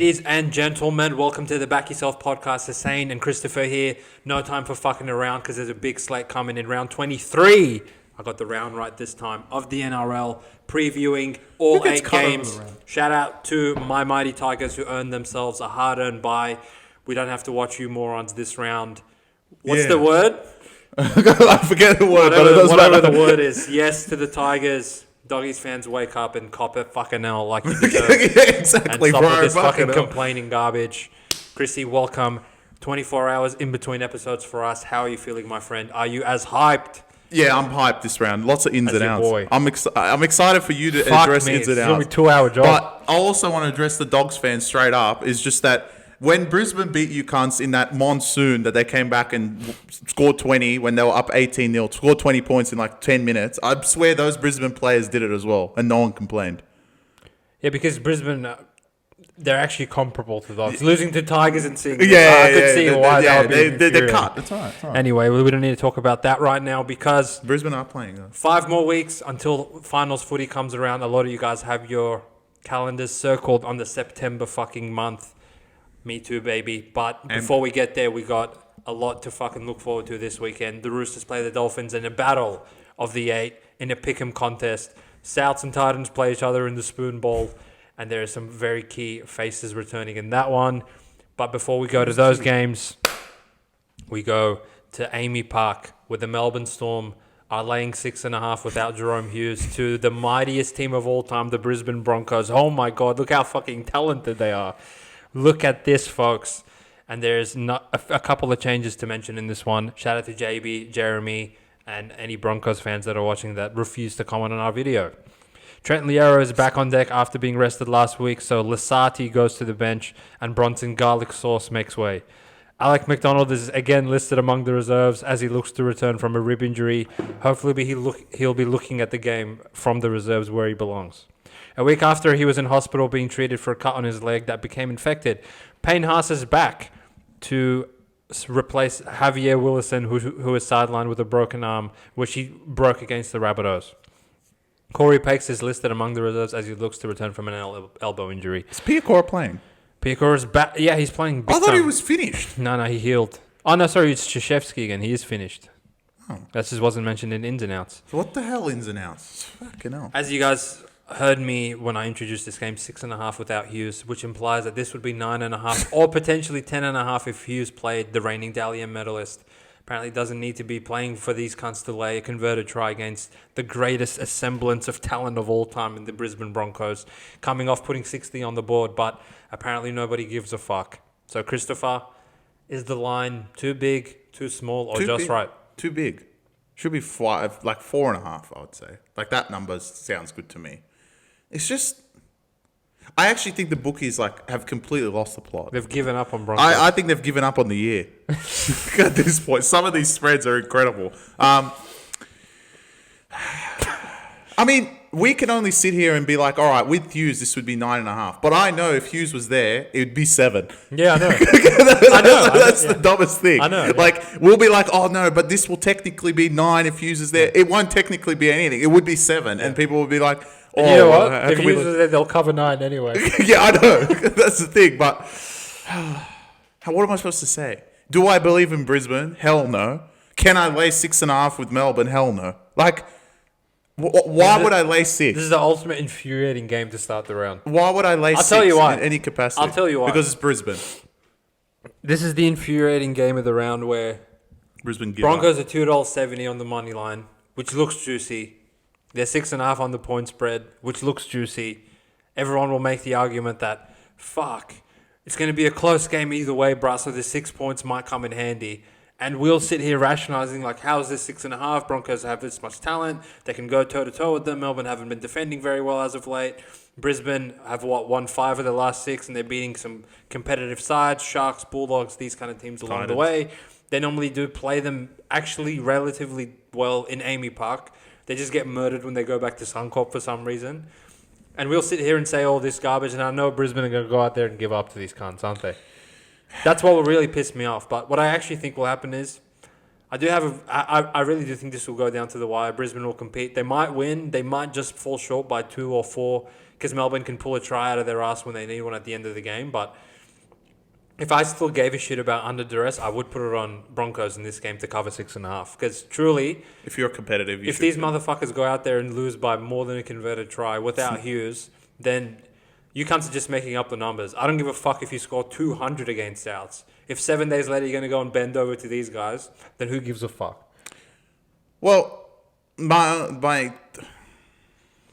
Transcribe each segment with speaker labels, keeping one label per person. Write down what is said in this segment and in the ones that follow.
Speaker 1: Ladies and gentlemen, welcome to the Back Yourself podcast. Hussein and Christopher here. No time for fucking around because there's a big slate coming in round 23. I got the round right this time of the NRL, previewing all 8 games. Shout out to my mighty Tigers who earned themselves a hard-earned bye. We don't have to watch you morons this round. What's the word?
Speaker 2: I forget the word, but it doesn't matter.
Speaker 1: Whatever the word is. Yes to the Tigers. Doggies fans, wake up and cop it fucking hell like you deserve.
Speaker 2: Exactly,
Speaker 1: and stop
Speaker 2: bro.
Speaker 1: with this fucking complaining garbage. Chrissy, welcome. 24 hours in between episodes for us. How are you feeling, my friend? Are you as hyped?
Speaker 2: Yeah, I'm hyped this round. Lots of ins and outs.
Speaker 1: Boy.
Speaker 2: I'm excited for you to address ins and outs.
Speaker 1: It's going to be a 2-hour job.
Speaker 2: But I also want to address the Dogs fans straight up. Is just that when Brisbane beat you cunts in that monsoon that they came back and scored 20 when they were up 18-0, scored 20 points in like 10 minutes, I swear those Brisbane players did it as well, and no one complained.
Speaker 1: Yeah, because Brisbane, they're actually comparable to Dogs. Losing to Tigers and seeing
Speaker 2: I
Speaker 1: could see why
Speaker 2: they're cut. It's all right.
Speaker 1: Anyway, we don't need to talk about that right now because
Speaker 2: Brisbane are playing, though.
Speaker 1: 5 more weeks until finals footy comes around. A lot of you guys have your calendars circled on the September fucking month. Me too, baby. But before we get there, we got a lot to fucking look forward to this weekend. The Roosters play the Dolphins in a battle of the 8 in a pick'em contest. Souths and Titans play each other in the Spoon Bowl. And there are some very key faces returning in that one. But before we go to those games, we go to AAMI Park where the Melbourne Storm are laying 6.5 without Jerome Hughes to the mightiest team of all time, the Brisbane Broncos. Oh my God, look how fucking talented they are. Look at this, folks. And there's not a couple of changes to mention in this one. Shout out to JB, Jeremy, and any Broncos fans that are watching that refuse to comment on our video. Trent Liero is back on deck after being rested last week, so Lasati goes to the bench and Bronson Garlic Sauce makes way. Alec McDonald is again listed among the reserves as he looks to return from a rib injury. Hopefully he'll be looking at the game from the reserves where he belongs. A week after he was in hospital being treated for a cut on his leg that became infected, Payne Haas is back to replace Javier Willison, who is sidelined with a broken arm, which he broke against the Rabbitohs. Corey Pakes is listed among the reserves as he looks to return from an elbow injury.
Speaker 2: Is Piakora playing?
Speaker 1: Piakora's back. Yeah, he's playing big
Speaker 2: I thought
Speaker 1: time.
Speaker 2: he was finished.
Speaker 1: No, he healed. Oh, no, sorry, it's Krzyzewski again. He is finished.
Speaker 2: Oh.
Speaker 1: That just wasn't mentioned in ins and outs.
Speaker 2: So what the hell ins and outs? Fucking hell.
Speaker 1: As you guys heard me when I introduced this game, 6.5 without Hughes, which implies that this would be 9.5 or potentially 10.5 if Hughes played, the reigning Dalian medalist. Apparently doesn't need to be playing for these cunts to lay a converted try against the greatest semblance of talent of all time in the Brisbane Broncos, coming off putting 60 on the board, but apparently nobody gives a fuck. So Christopher, is the line too big, too small, or just right?
Speaker 2: Too big. Should be 5, like 4.5, I would say. Like that number sounds good to me. It's just, I actually think the bookies have completely lost the plot.
Speaker 1: They've given up on Broncos.
Speaker 2: I think they've given up on the year at this point. Some of these spreads are incredible. I mean, we can only sit here and be like, all right, with Hughes, this would be 9.5. But I know if Hughes was there, it would be 7.
Speaker 1: Yeah, I know.
Speaker 2: That's the dumbest thing.
Speaker 1: I know. Yeah.
Speaker 2: Like, we'll be like, oh, no, but this will technically be 9 if Hughes is there. It won't technically be anything. It would be 7. Yeah. And people will be like, oh,
Speaker 1: you know what? If Hughes is there, they'll cover 9 anyway.
Speaker 2: Yeah, I know. That's the thing. But what am I supposed to say? Do I believe in Brisbane? Hell no. Can I lay 6.5 with Melbourne? Hell no. Like, why would I lay 6?
Speaker 1: This is the ultimate infuriating game to start the round.
Speaker 2: Why would I lay 6
Speaker 1: tell you why.
Speaker 2: in any capacity?
Speaker 1: I'll tell you why.
Speaker 2: Because it's Brisbane.
Speaker 1: This is the infuriating game of the round where
Speaker 2: Brisbane give
Speaker 1: Broncos
Speaker 2: up.
Speaker 1: are $2.70 on the money line, which looks juicy. They're 6.5 on the point spread, which looks juicy. Everyone will make the argument that, fuck, it's going to be a close game either way, bruh, so the 6 points might come in handy. And we'll sit here rationalizing, like, how is this 6.5? Broncos have this much talent. They can go toe-to-toe with them. Melbourne haven't been defending very well as of late. Brisbane have, won 5 of the last 6, and they're beating some competitive sides, Sharks, Bulldogs, these kind of teams along the way. They normally do play them actually relatively well in AAMI Park. They just get murdered when they go back to Suncorp for some reason. And we'll sit here and say all this garbage, and I know Brisbane are going to go out there and give up to these cunts, aren't they? That's what will really piss me off. But what I actually think will happen is I do have I really do think this will go down to the wire. Brisbane will compete. They might win. They might just fall short by 2 or 4 because Melbourne can pull a try out of their ass when they need one at the end of the game. But if I still gave a shit about under duress, I would put it on Broncos in this game to cover 6.5. Because truly,
Speaker 2: if you're competitive,
Speaker 1: if these motherfuckers go out there and lose by more than a converted try without Hughes, then you cunts are just making up the numbers. I don't give a fuck if you score 200 against Souths. If 7 days later you're going to go and bend over to these guys, then who gives a fuck?
Speaker 2: Well, my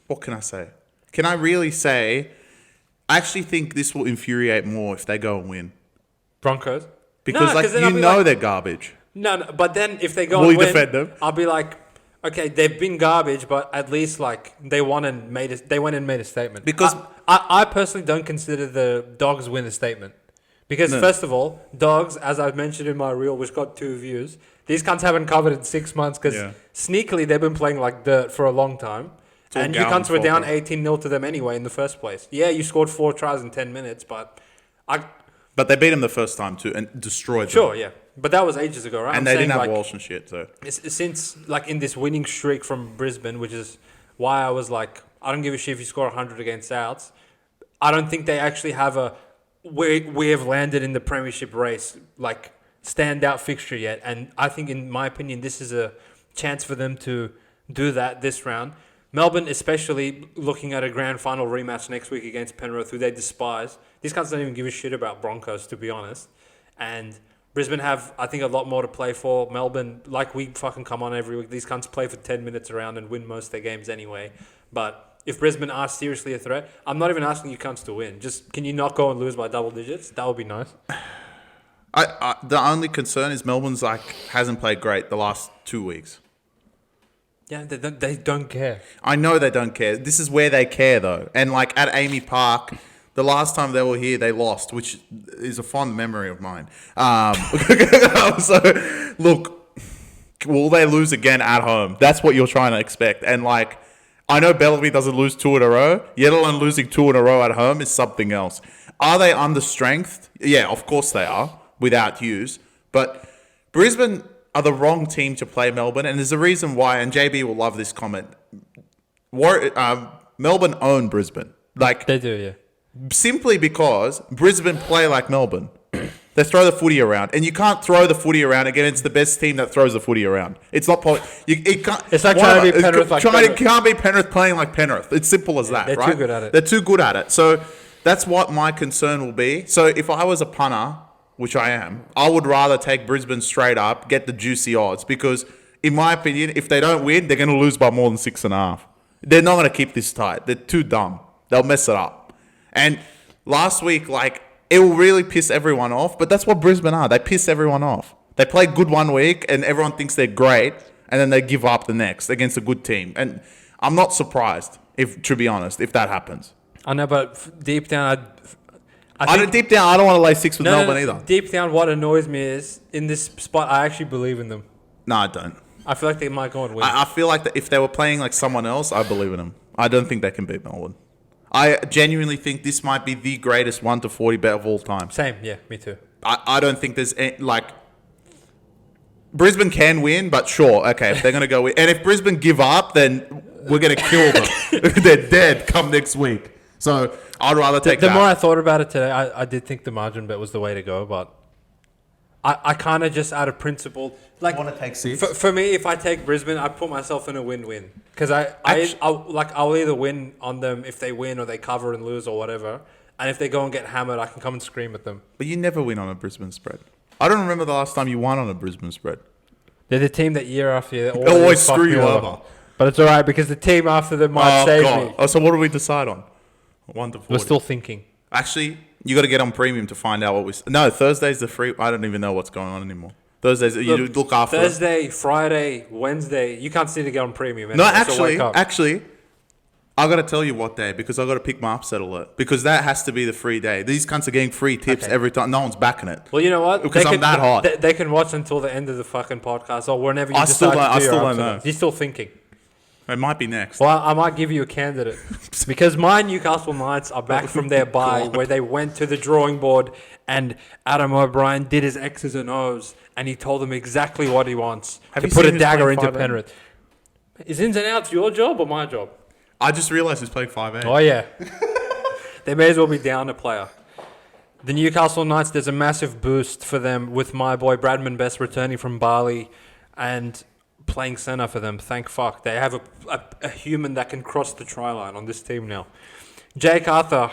Speaker 2: what can I say? Can I really say? I actually think this will infuriate more if they go and win.
Speaker 1: Broncos?
Speaker 2: Because they're garbage.
Speaker 1: No, but then if they go
Speaker 2: will
Speaker 1: and win,
Speaker 2: defend them?
Speaker 1: I'll be like, okay, they've been garbage, but at least like they went and made a statement.
Speaker 2: Because
Speaker 1: I personally don't consider the Dogs win a statement. Because first of all, Dogs, as I've mentioned in my reel, which got 2 views, these cunts haven't covered in 6 months because sneakily they've been playing like dirt for a long time. And you cunts were down 18-0 to them anyway in the first place. Yeah, you scored 4 tries in 10 minutes, but
Speaker 2: they beat them the first time too and destroyed them.
Speaker 1: Sure, yeah. But that was ages ago, right?
Speaker 2: And they didn't have Walsh and shit, so.
Speaker 1: Since, like, in this winning streak from Brisbane, which is why I was like, I don't give a shit if you score 100 against Souths. I don't think they actually have a... We have landed in the premiership race, like, standout fixture yet. And I think, in my opinion, this is a chance for them to do that this round. Melbourne, especially looking at a grand final rematch next week against Penrith, who they despise. These guys don't even give a shit about Broncos, to be honest. And Brisbane have, I think, a lot more to play for. Melbourne, like we fucking come on every week, these cunts play for 10 minutes around and win most of their games anyway. But if Brisbane are seriously a threat, I'm not even asking you cunts to win. Just, can you not go and lose by double digits? That would be nice.
Speaker 2: The only concern is Melbourne's hasn't played great the last 2 weeks.
Speaker 1: Yeah, they don't care.
Speaker 2: I know they don't care. This is where they care, though. And, at AAMI Park, the last time they were here, they lost, which is a fond memory of mine. So, look, will they lose again at home? That's what you're trying to expect. And, I know Bellamy doesn't lose 2 in a row, yet alone losing 2 in a row at home is something else. Are they under strength? Yeah, of course they are, without Hughes. But Brisbane are the wrong team to play Melbourne, and there's a reason why, and JB will love this comment. Melbourne own Brisbane.
Speaker 1: They do, yeah.
Speaker 2: Simply because Brisbane play like Melbourne. They throw the footy around, and you can't throw the footy around against the best team that throws the footy around. It's not
Speaker 1: It's like trying to be Penrith like Penrith.
Speaker 2: Can't be Penrith playing like Penrith. It's simple as that,
Speaker 1: they're
Speaker 2: right?
Speaker 1: too good at it.
Speaker 2: They're too good at it. So that's what my concern will be. So if I was a punter, which I am, I would rather take Brisbane straight up, get the juicy odds, because in my opinion, if they don't win, they're going to lose by more than 6.5. They're not going to keep this tight. They're too dumb. They'll mess it up. And last week, it will really piss everyone off, but that's what Brisbane are. They piss everyone off. They play good 1 week, and everyone thinks they're great, and then they give up the next against a good team. And I'm not surprised, to be honest, if that happens.
Speaker 1: I know, but deep down,
Speaker 2: Deep down, I don't want to lay 6 with Melbourne either.
Speaker 1: Deep down, what annoys me is, in this spot, I actually believe in them.
Speaker 2: No, I don't.
Speaker 1: I feel like they might go and win.
Speaker 2: I feel like that if they were playing like someone else, I believe in them. I don't think they can beat Melbourne. I genuinely think this might be the greatest 1 to 40 bet of all time.
Speaker 1: Same, yeah, me too.
Speaker 2: I don't think there's Brisbane can win, but sure, okay, if they're going to go win. And if Brisbane give up, then we're going to kill them. They're dead come next week. So I'd rather take that.
Speaker 1: The more I thought about it today, I did think the margin bet was the way to go, but I kind of just out of principle,
Speaker 2: want to take 6?
Speaker 1: For me, if I take Brisbane, I put myself in a win-win because I'll either win on them if they win or they cover and lose or whatever, and if they go and get hammered, I can come and scream at them.
Speaker 2: But you never win on a Brisbane spread. I don't remember the last time you won on a Brisbane spread.
Speaker 1: They're the team that year after year
Speaker 2: they always screw you over.
Speaker 1: But it's all right because the team after them might save me.
Speaker 2: Oh, so what do we decide on? 1 to 40.
Speaker 1: We're still thinking.
Speaker 2: Actually, you got to get on premium to find out what we... No, Thursday's the free... I don't even know what's going on anymore. Thursdays, you look after...
Speaker 1: Thursday, Friday, Wednesday, you can't see to get on premium.
Speaker 2: No, actually, I got to tell you what day, because I got to pick my upset alert, because that has to be the free day. These cunts are getting free tips every time. No one's backing it.
Speaker 1: Well, you know what?
Speaker 2: Because I'm that hot.
Speaker 1: They can watch until the end of the fucking podcast or whenever you decide to do your upset.
Speaker 2: I still don't know.
Speaker 1: You're still thinking.
Speaker 2: It might be next.
Speaker 1: Well, I might give you a candidate because my Newcastle Knights are back from their bye where they went to the drawing board and Adam O'Brien did his X's and O's and he told them exactly what he wants to put a dagger into Penrith. Is ins and outs your job or my job?
Speaker 2: I just realised he's playing 5'8".
Speaker 1: Oh, yeah. They may as well be down a player. The Newcastle Knights, there's a massive boost for them with my boy Bradman Best returning from Bali and playing centre for them. Thank fuck. They have a human that can cross the try line on this team now. Jake Arthur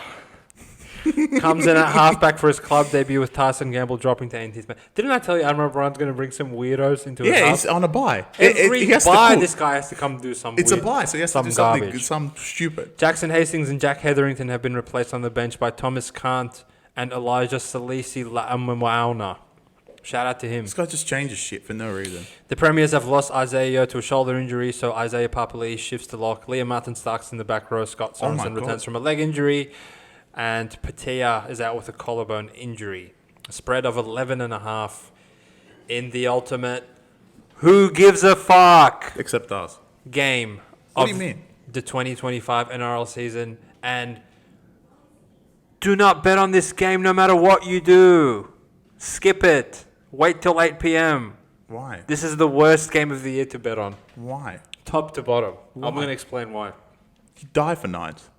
Speaker 1: comes in at halfback for his club debut with Tyson Gamble dropping to 18th. Didn't I tell you Adam O'Brien's going to bring some weirdos into his half?
Speaker 2: Yeah, he's on a bye.
Speaker 1: Every bye, this guy has to come do some
Speaker 2: It's
Speaker 1: weird,
Speaker 2: a bye, so he has to do something some stupid.
Speaker 1: Jackson Hastings and Jack Hetherington have been replaced on the bench by Thomas Kant and Elijah Salisi La'amwauna. Shout out to him.
Speaker 2: This guy just changes shit for no reason.
Speaker 1: The Premiers have lost Isaiah Yeo to a shoulder injury, so Isaiah Papali'i shifts to lock. Liam Martin-Stark's in the back row. Scott Sorensen returns from a leg injury. And Patea is out with a collarbone injury. A spread of 11.5 in the ultimate who gives a fuck
Speaker 2: Except us.
Speaker 1: game
Speaker 2: What do you mean?
Speaker 1: The 2025 NRL season. And do not bet on this game no matter what you do. Skip it. Wait till 8 p.m.
Speaker 2: Why?
Speaker 1: This is the worst game of the year to bet on.
Speaker 2: Why?
Speaker 1: Top to bottom.
Speaker 2: Why?
Speaker 1: I'm going to explain why.
Speaker 2: You die for Knights.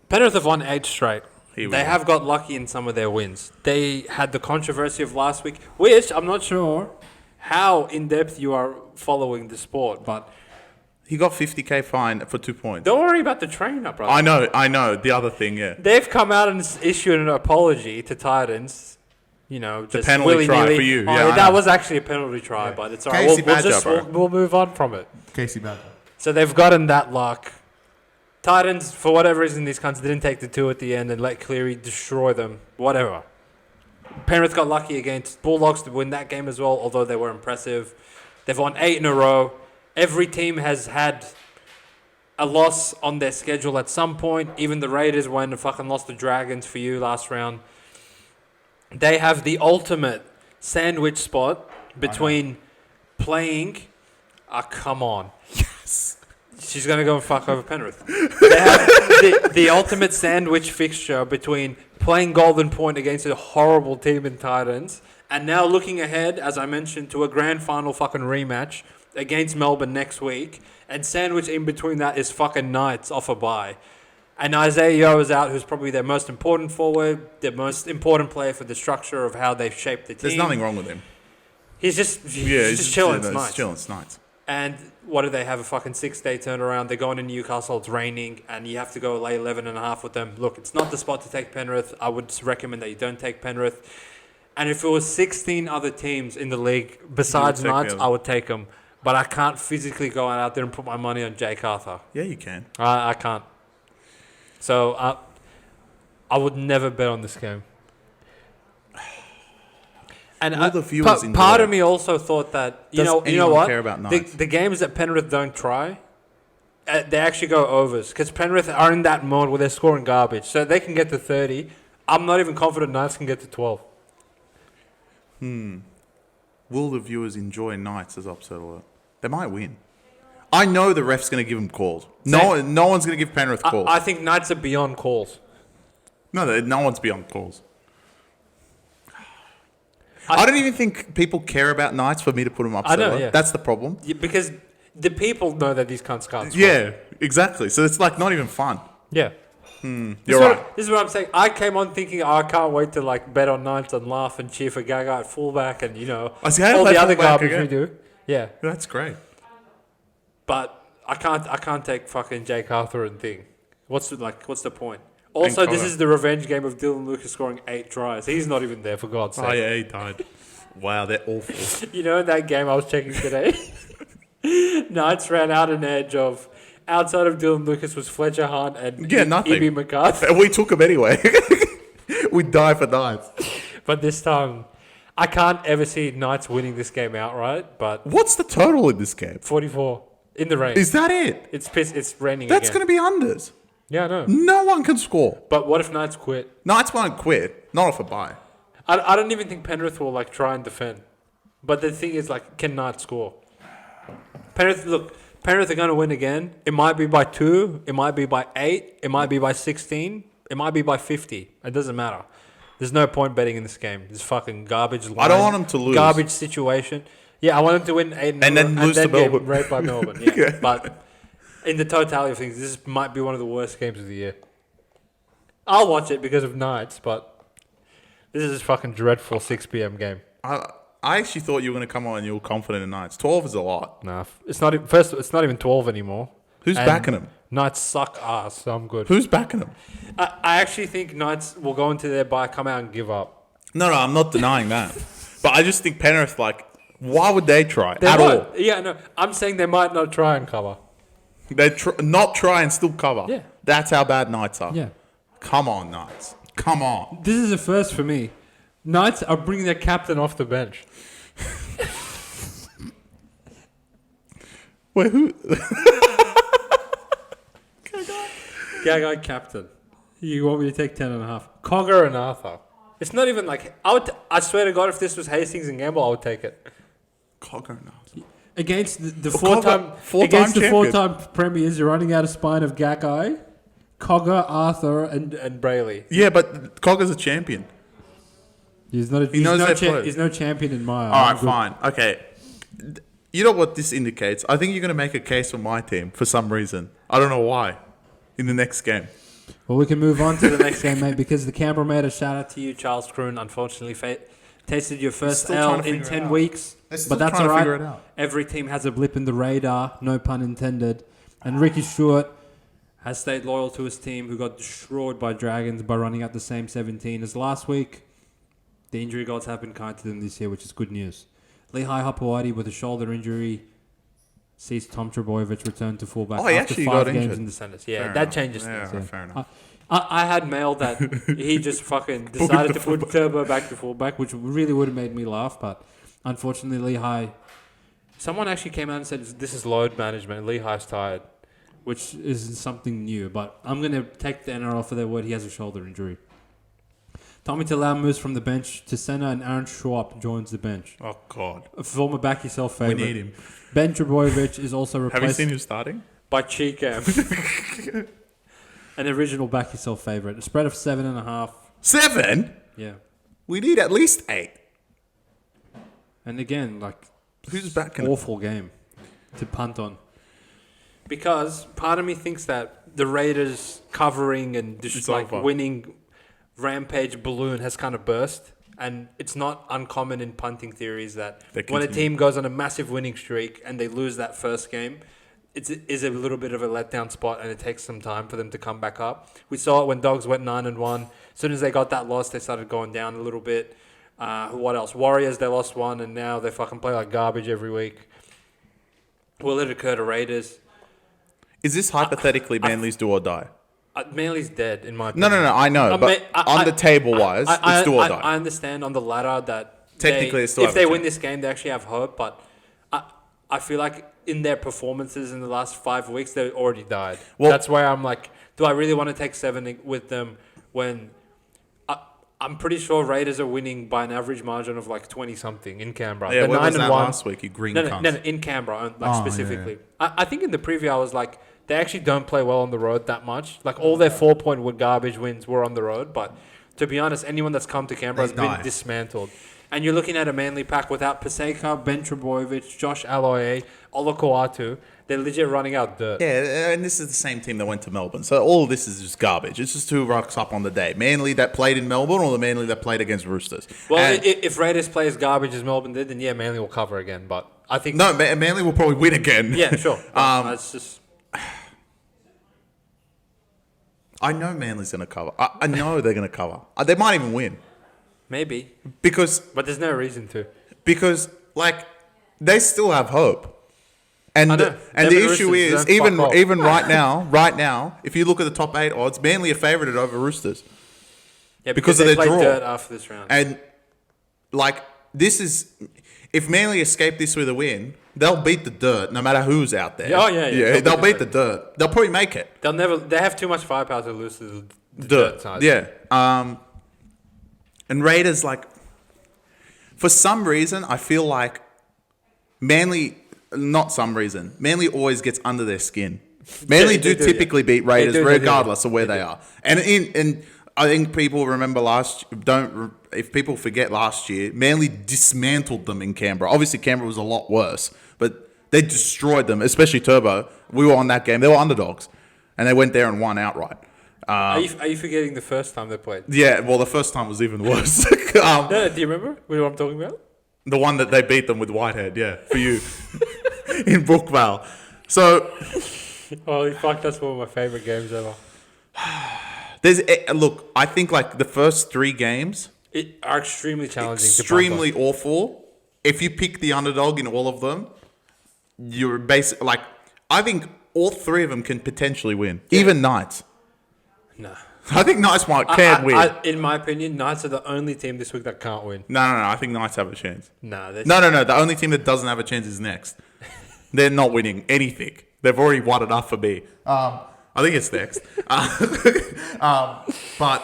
Speaker 1: Penrith have won 8 straight.
Speaker 2: They
Speaker 1: have got lucky in some of their wins. They had the controversy of last week, which I'm not sure how in-depth you are following the sport, but
Speaker 2: He got 50k fine for 2 points.
Speaker 1: don't worry about the trainer, brother.
Speaker 2: I know. The other thing, yeah.
Speaker 1: They've come out and issued an apology to Titans. You know, just
Speaker 2: penalty try for you.
Speaker 1: Oh,
Speaker 2: Yeah,
Speaker 1: that was actually a penalty try, but it's all right.
Speaker 2: Casey Badger,
Speaker 1: We'll move on from it.
Speaker 3: Casey Badger.
Speaker 1: So they've gotten that luck. Titans, for whatever reason, these cunts didn't take the 2 at the end and let Cleary destroy them. Whatever. Penrith got lucky against Bulldogs to win that game as well, although they were impressive. They've won 8 in a row. Every team has had a loss on their schedule at some point. Even the Raiders went and fucking lost the Dragons for you last round. They have the ultimate sandwich spot between playing... come on.
Speaker 2: Yes.
Speaker 1: She's going to go and fuck over Penrith. They have the ultimate sandwich fixture between playing Golden Point against a horrible team in Titans and now looking ahead, as I mentioned, to a grand final fucking rematch against Melbourne next week. And sandwich in between that is fucking Knights off a bye. And Isaiah Yeo is out, who's probably their most important forward, their most important player for the structure of how they've shaped the team.
Speaker 2: There's nothing wrong with him.
Speaker 1: He's just chilling. It's nice.
Speaker 2: Chilling. It's nice.
Speaker 1: And what do they have? A fucking 6-day turnaround. They're going to Newcastle. It's raining, and you have to go lay 11.5 with them. Look, it's not the spot to take Penrith. I would recommend that you don't take Penrith. And if it was 16 other teams in the league besides Knights, I would take them. But I can't physically go out there and put my money on Jake Arthur.
Speaker 2: Yeah, you can.
Speaker 1: I can't. So I would never bet on this game. And
Speaker 2: all the viewers
Speaker 1: part of me also thought that you know what,
Speaker 2: care about Knights?
Speaker 1: the games that Penrith don't try, they actually go overs because Penrith are in that mode where they're scoring garbage, so they can get to 30. I'm not even confident Knights can get to 12.
Speaker 2: Will the viewers enjoy Knights as upset alert? They might win. I know the ref's going to give them calls. No one's going to give Penrith calls.
Speaker 1: I think Knights are beyond calls.
Speaker 2: No one's beyond calls. I don't even think people care about Knights for me to put them upset.
Speaker 1: I know, yeah.
Speaker 2: That's the problem.
Speaker 1: Yeah, because the people know that these cunts can't score.
Speaker 2: Yeah, exactly. So it's like not even fun.
Speaker 1: Yeah.
Speaker 2: You're right.
Speaker 1: This is what I'm saying. I came on thinking, I can't wait to like bet on Knights and laugh and cheer for Gaga at fullback and
Speaker 2: I see how
Speaker 1: all
Speaker 2: they
Speaker 1: the other
Speaker 2: fullback
Speaker 1: garbage
Speaker 2: again.
Speaker 1: we do. Yeah.
Speaker 2: That's great.
Speaker 1: But I can't take fucking Jake Arthur and thing. What's the point? Also, this is the revenge game of Dylan Lucas scoring 8 tries. He's not even there, for God's sake.
Speaker 2: Oh yeah, he died. Wow, they're awful.
Speaker 1: You know, in that game I was checking today, Knights ran out an edge of, outside of Dylan Lucas was Fletcher Hunt and
Speaker 2: nothing.
Speaker 1: Ibi McCarthy.
Speaker 2: We took them anyway. We die for Knights.
Speaker 1: But this time, I can't ever see Knights winning this game outright, but
Speaker 2: What's the total in this game?
Speaker 1: 44 in the rain.
Speaker 2: Is that it?
Speaker 1: It's raining
Speaker 2: That's
Speaker 1: again.
Speaker 2: going to be unders.
Speaker 1: Yeah, I know.
Speaker 2: No one can score.
Speaker 1: But what if Knights quit?
Speaker 2: Knights won't quit. Not off a bye.
Speaker 1: I don't even think Penrith will like try and defend. But the thing is, like, can Knights score? Penrith, look, Penrith are going to win again. It might be by 2. It might be by 8. It might be by 16. It might be by 50. It doesn't matter. There's no point betting in this game. It's fucking garbage line.
Speaker 2: I don't want them to lose.
Speaker 1: Garbage situation. Yeah, I want them to win 8
Speaker 2: and then lose to Melbourne.
Speaker 1: Get raped by Melbourne. Yeah. Yeah. But in the totality of things, this might be one of the worst games of the year. I'll watch it because of Knights, but this is a fucking dreadful 6 p.m. game.
Speaker 2: I actually thought you were going to come on and you were confident in Knights. 12 is a lot.
Speaker 1: Nah, it's not. First, it's not even 12 anymore.
Speaker 2: Who's backing them?
Speaker 1: Knights suck ass, so I'm good.
Speaker 2: Who's backing them?
Speaker 1: I actually think Knights will go into their bye, come out and give up.
Speaker 2: No, I'm not denying that. But I just think Penrith, why would they try at all?
Speaker 1: Yeah, no, I'm saying they might not try and cover.
Speaker 2: They not try and still cover.
Speaker 1: Yeah.
Speaker 2: That's how bad Knights are.
Speaker 1: Yeah.
Speaker 2: Come on, Knights. Come on.
Speaker 1: This is a first for me. Knights are bringing their captain off the bench.
Speaker 2: Wait, who?
Speaker 1: Gagai captain. You want me to take 10.5? Cogger and Arthur. It's not even like... I swear to God, if this was Hastings and Gamble, I would take it.
Speaker 2: Cogger and Arthur.
Speaker 1: Against the four-time premiers, you're running out of spine of Gagai, Cogger, Arthur, and Brayley.
Speaker 2: Yeah, but Cogger's a champion.
Speaker 1: He's no champion in my eyes.
Speaker 2: All right, fine. Okay. You know what this indicates? I think you're going to make a case for my team for some reason. I don't know why. In the next game.
Speaker 1: Well, we can move on to the next game, mate, because the Canberra made a shout out to you, Charles Kroon. Unfortunately, tasted your first L in 10 weeks. But that's all right. Every team has a blip in the radar, no pun intended. And Ricky Stewart has stayed loyal to his team, who got destroyed by Dragons by running out the same 17 as last week. The injury gods have been kind to them this year, which is good news. Lehigh Hapawadi with a shoulder injury sees Tom Trbojevic return to fullback after 5 games in the Senators. Yeah, fair that enough. Changes things. Yeah.
Speaker 2: Fair enough.
Speaker 1: I had mailed that he just fucking decided to put Turbo back to fullback, which really would have made me laugh, but unfortunately Lehigh... Someone actually came out and said this is load management. Lehigh's tired, which is something new, but I'm going to take the NRL for their word. He has a shoulder injury. Tommy Talau moves from the bench to centre and Aaron Schwab joins the bench.
Speaker 2: Oh, God.
Speaker 1: A former BackYourself favourite.
Speaker 2: We need him.
Speaker 1: Ben Trbojevic is also replaced...
Speaker 2: Have you seen who's starting?
Speaker 1: By Cheekham. An original BackYourself favourite. A spread of 7.5.
Speaker 2: 7?
Speaker 1: Yeah.
Speaker 2: We need at least 8.
Speaker 1: And again,
Speaker 2: who's backing
Speaker 1: awful game to punt on. Because part of me thinks that the Raiders covering and just winning... Rampage balloon has kind of burst, and it's not uncommon in punting theories that when a team goes on a massive winning streak and they lose that first game, it is a little bit of a letdown spot, and it takes some time for them to come back up. We saw it when Dogs went 9-1. As soon as they got that loss, they started going down a little bit. What else? Warriors, they lost 1, and now they fucking play like garbage every week. Will it occur to Raiders?
Speaker 2: Is this hypothetically Manly's do or die?
Speaker 1: Manly's dead, in my opinion.
Speaker 2: No, I know. But on the table-wise, it's do or die.
Speaker 1: I understand on the ladder that
Speaker 2: technically
Speaker 1: if they win this game, they actually have hope. But I feel like in their performances in the last 5 weeks, they already died. Well, that's why I'm like, do I really want to take 7 with them when I'm pretty sure Raiders are winning by an average margin of 20-something in Canberra.
Speaker 2: Yeah, what was that last week, you green cunts?
Speaker 1: No, in Canberra, specifically. Yeah. I think in the preview I was like, they actually don't play well on the road that much. All their 4-point garbage wins were on the road. But to be honest, anyone that's come to Canberra has been dismantled. And you're looking at a Manly pack without Paseka, Ben Trbojevic, Josh Aloiai, Olokoatu. They're legit running out dirt.
Speaker 2: Yeah, and this is the same team that went to Melbourne. So all of this is just garbage. It's just who rocks up on the day. Manly that played in Melbourne or the Manly that played against Roosters?
Speaker 1: Well, if Raiders play as garbage as Melbourne did, then yeah, Manly will cover again. But I think...
Speaker 2: No, Manly will probably win again.
Speaker 1: Yeah, sure. It's just...
Speaker 2: I know Manly's going to cover. I know they're going to cover. They might even win.
Speaker 1: Maybe.
Speaker 2: But
Speaker 1: there's no reason to.
Speaker 2: Because, they still have hope. And the issue is, even right now, if you look at the top 8 odds, Manly are favoured over Roosters.
Speaker 1: Yeah, because of their draw. Dirt after this round.
Speaker 2: And, this is... If Manly escape this with a win, they'll beat the dirt no matter who's out there.
Speaker 1: Oh, yeah.
Speaker 2: They'll beat the dirt. They'll probably make it.
Speaker 1: They have too much firepower to lose to the dirt side.
Speaker 2: Yeah. And Raiders, for some reason, I feel like Manly... not some reason. Manly always gets under their skin. Manly do typically beat Raiders regardless of where they are. And I think people remember if people forget last year, Manly dismantled them in Canberra. Obviously, Canberra was a lot worse, but they destroyed them, especially Turbo. We were on that game. They were underdogs, and they went there and won outright.
Speaker 1: Are you forgetting the first time they played?
Speaker 2: Yeah, well, the first time was even worse.
Speaker 1: Do you remember what I'm talking about?
Speaker 2: The one that they beat them with Whitehead, yeah, for you, in Brookvale. So...
Speaker 1: Holy fuck, that's one of my favourite games ever.
Speaker 2: Look, I think like the first 3 games
Speaker 1: are extremely challenging.
Speaker 2: Extremely awful. If you pick the underdog in all of them, you're basically like, I think all 3 of them can potentially win. Yeah. Even Knights.
Speaker 1: No.
Speaker 2: I think Knights can win.
Speaker 1: In my opinion, Knights are the only team this week that can't win.
Speaker 2: No. I think Knights have a chance.
Speaker 1: No.
Speaker 2: The only team that doesn't have a chance is next. They're not winning anything. They've already won enough for me. I think it's next. But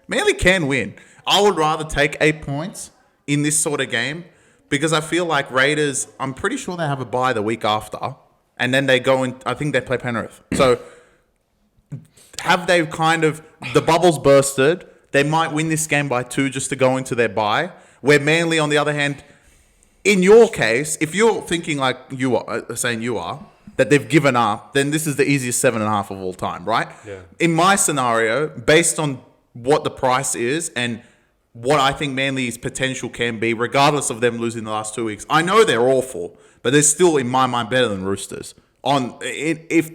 Speaker 2: Manly can win. I would rather take 8 points in this sort of game because I feel like Raiders, I'm pretty sure they have a bye the week after. And then they go I think they play Penrith. So have they the bubbles bursted? They might win this game by 2 just to go into their bye. Where Manly, on the other hand... In your case, if you're thinking like you are, that they've given up, then this is the easiest 7.5 of all time, right?
Speaker 1: Yeah.
Speaker 2: In my scenario, based on what the price is and what I think Manly's potential can be, regardless of them losing the last 2 weeks, I know they're awful, but they're still, in my mind, better than Roosters. If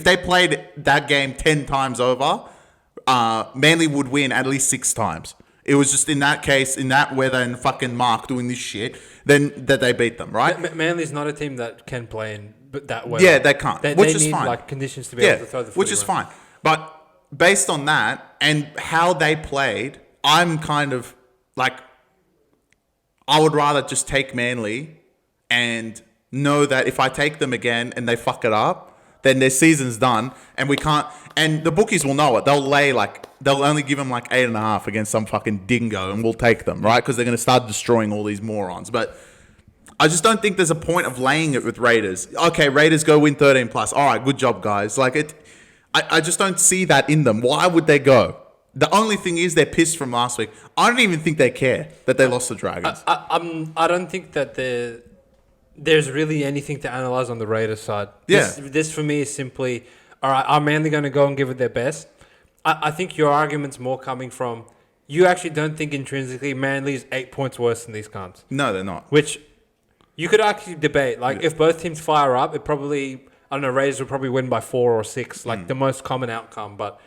Speaker 2: they played that game 10 times over, Manly would win at least 6 times. It was just in that case, in that weather and fucking Mark doing this shit, then that they beat them, right?
Speaker 1: Manly's not a team that can play in that weather.
Speaker 2: Yeah, they can't, which is
Speaker 1: need,
Speaker 2: fine.
Speaker 1: Like conditions to be able to throw the footy
Speaker 2: which is fine. But based on that and how they played, I'm kind of like, I would rather just take Manly and know that if I take them again and they fuck it up, then their season's done and we can't. And the bookies will know it. They'll only give them 8.5 against some fucking dingo and we'll take them, right? Because they're going to start destroying all these morons. But I just don't think there's a point of laying it with Raiders. Okay, Raiders go win 13 plus. All right, good job, guys. I just don't see that in them. Why would they go? The only thing is they're pissed from last week. I don't even think they care that they lost the Dragons.
Speaker 1: I don't think that there's really anything to analyse on the Raiders side. This for me is simply, all right, are Manly going to go and give it their best? I think your argument's more coming from, you actually don't think intrinsically Manly's 8 points worse than these cunts.
Speaker 2: No, they're not.
Speaker 1: Which you could actually debate. If both teams fire up, it probably, I don't know, Raiders will probably win by 4 or 6, the most common outcome. But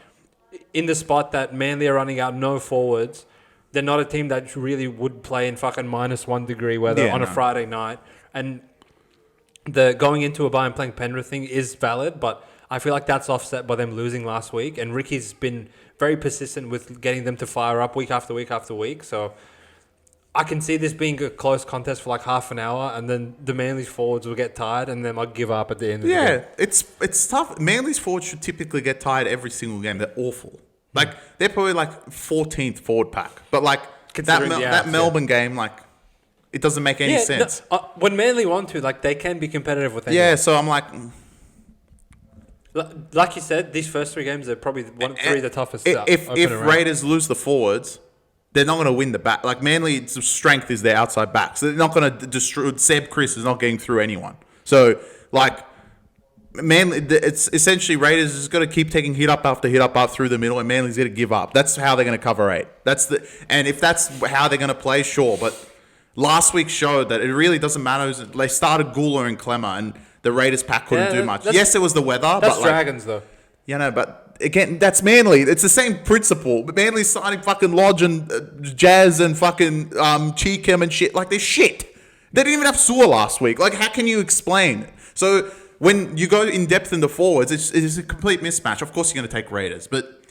Speaker 1: in the spot that Manly are running out no forwards, they're not a team that really would play in fucking -1 degree weather on a Friday night. And the going into a bye and playing Penrith thing is valid, but I feel like that's offset by them losing last week. And Ricky's been very persistent with getting them to fire up week after week after week. So I can see this being a close contest for half an hour, and then the Manly's forwards will get tired, and then I'll give up at the end of the game.
Speaker 2: Yeah, it's tough. Manly's forwards should typically get tired every single game. They're awful. They're probably 14th forward pack. But that Melbourne game, it doesn't make any sense.
Speaker 1: No, when Manly want to, they can be competitive with anyone.
Speaker 2: Yeah, so I'm
Speaker 1: like you said, these first 3 games are probably 3 of the toughest.
Speaker 2: If Raiders lose the forwards, they're not going to win the back. Manly's strength is their outside backs. They're not going to destroy. Seb Chris is not getting through anyone. So, Manly, it's essentially Raiders is got to keep taking hit up after hit up through the middle, and Manly's going to give up. That's how they're going to cover 8. And if that's how they're going to play, sure. But last week showed that it really doesn't matter. They started Gula and Clemmer, and the Raiders pack couldn't do much. Yes, it was the weather.
Speaker 1: That's Dragons, though.
Speaker 2: But again, that's Manly. It's the same principle. But Manly's signing fucking Lodge and Jazz and fucking Cheekham and shit. They're shit. They didn't even have Sewer last week. How can you explain it? So when you go in depth in the forwards, it's a complete mismatch. Of course you're going to take Raiders, but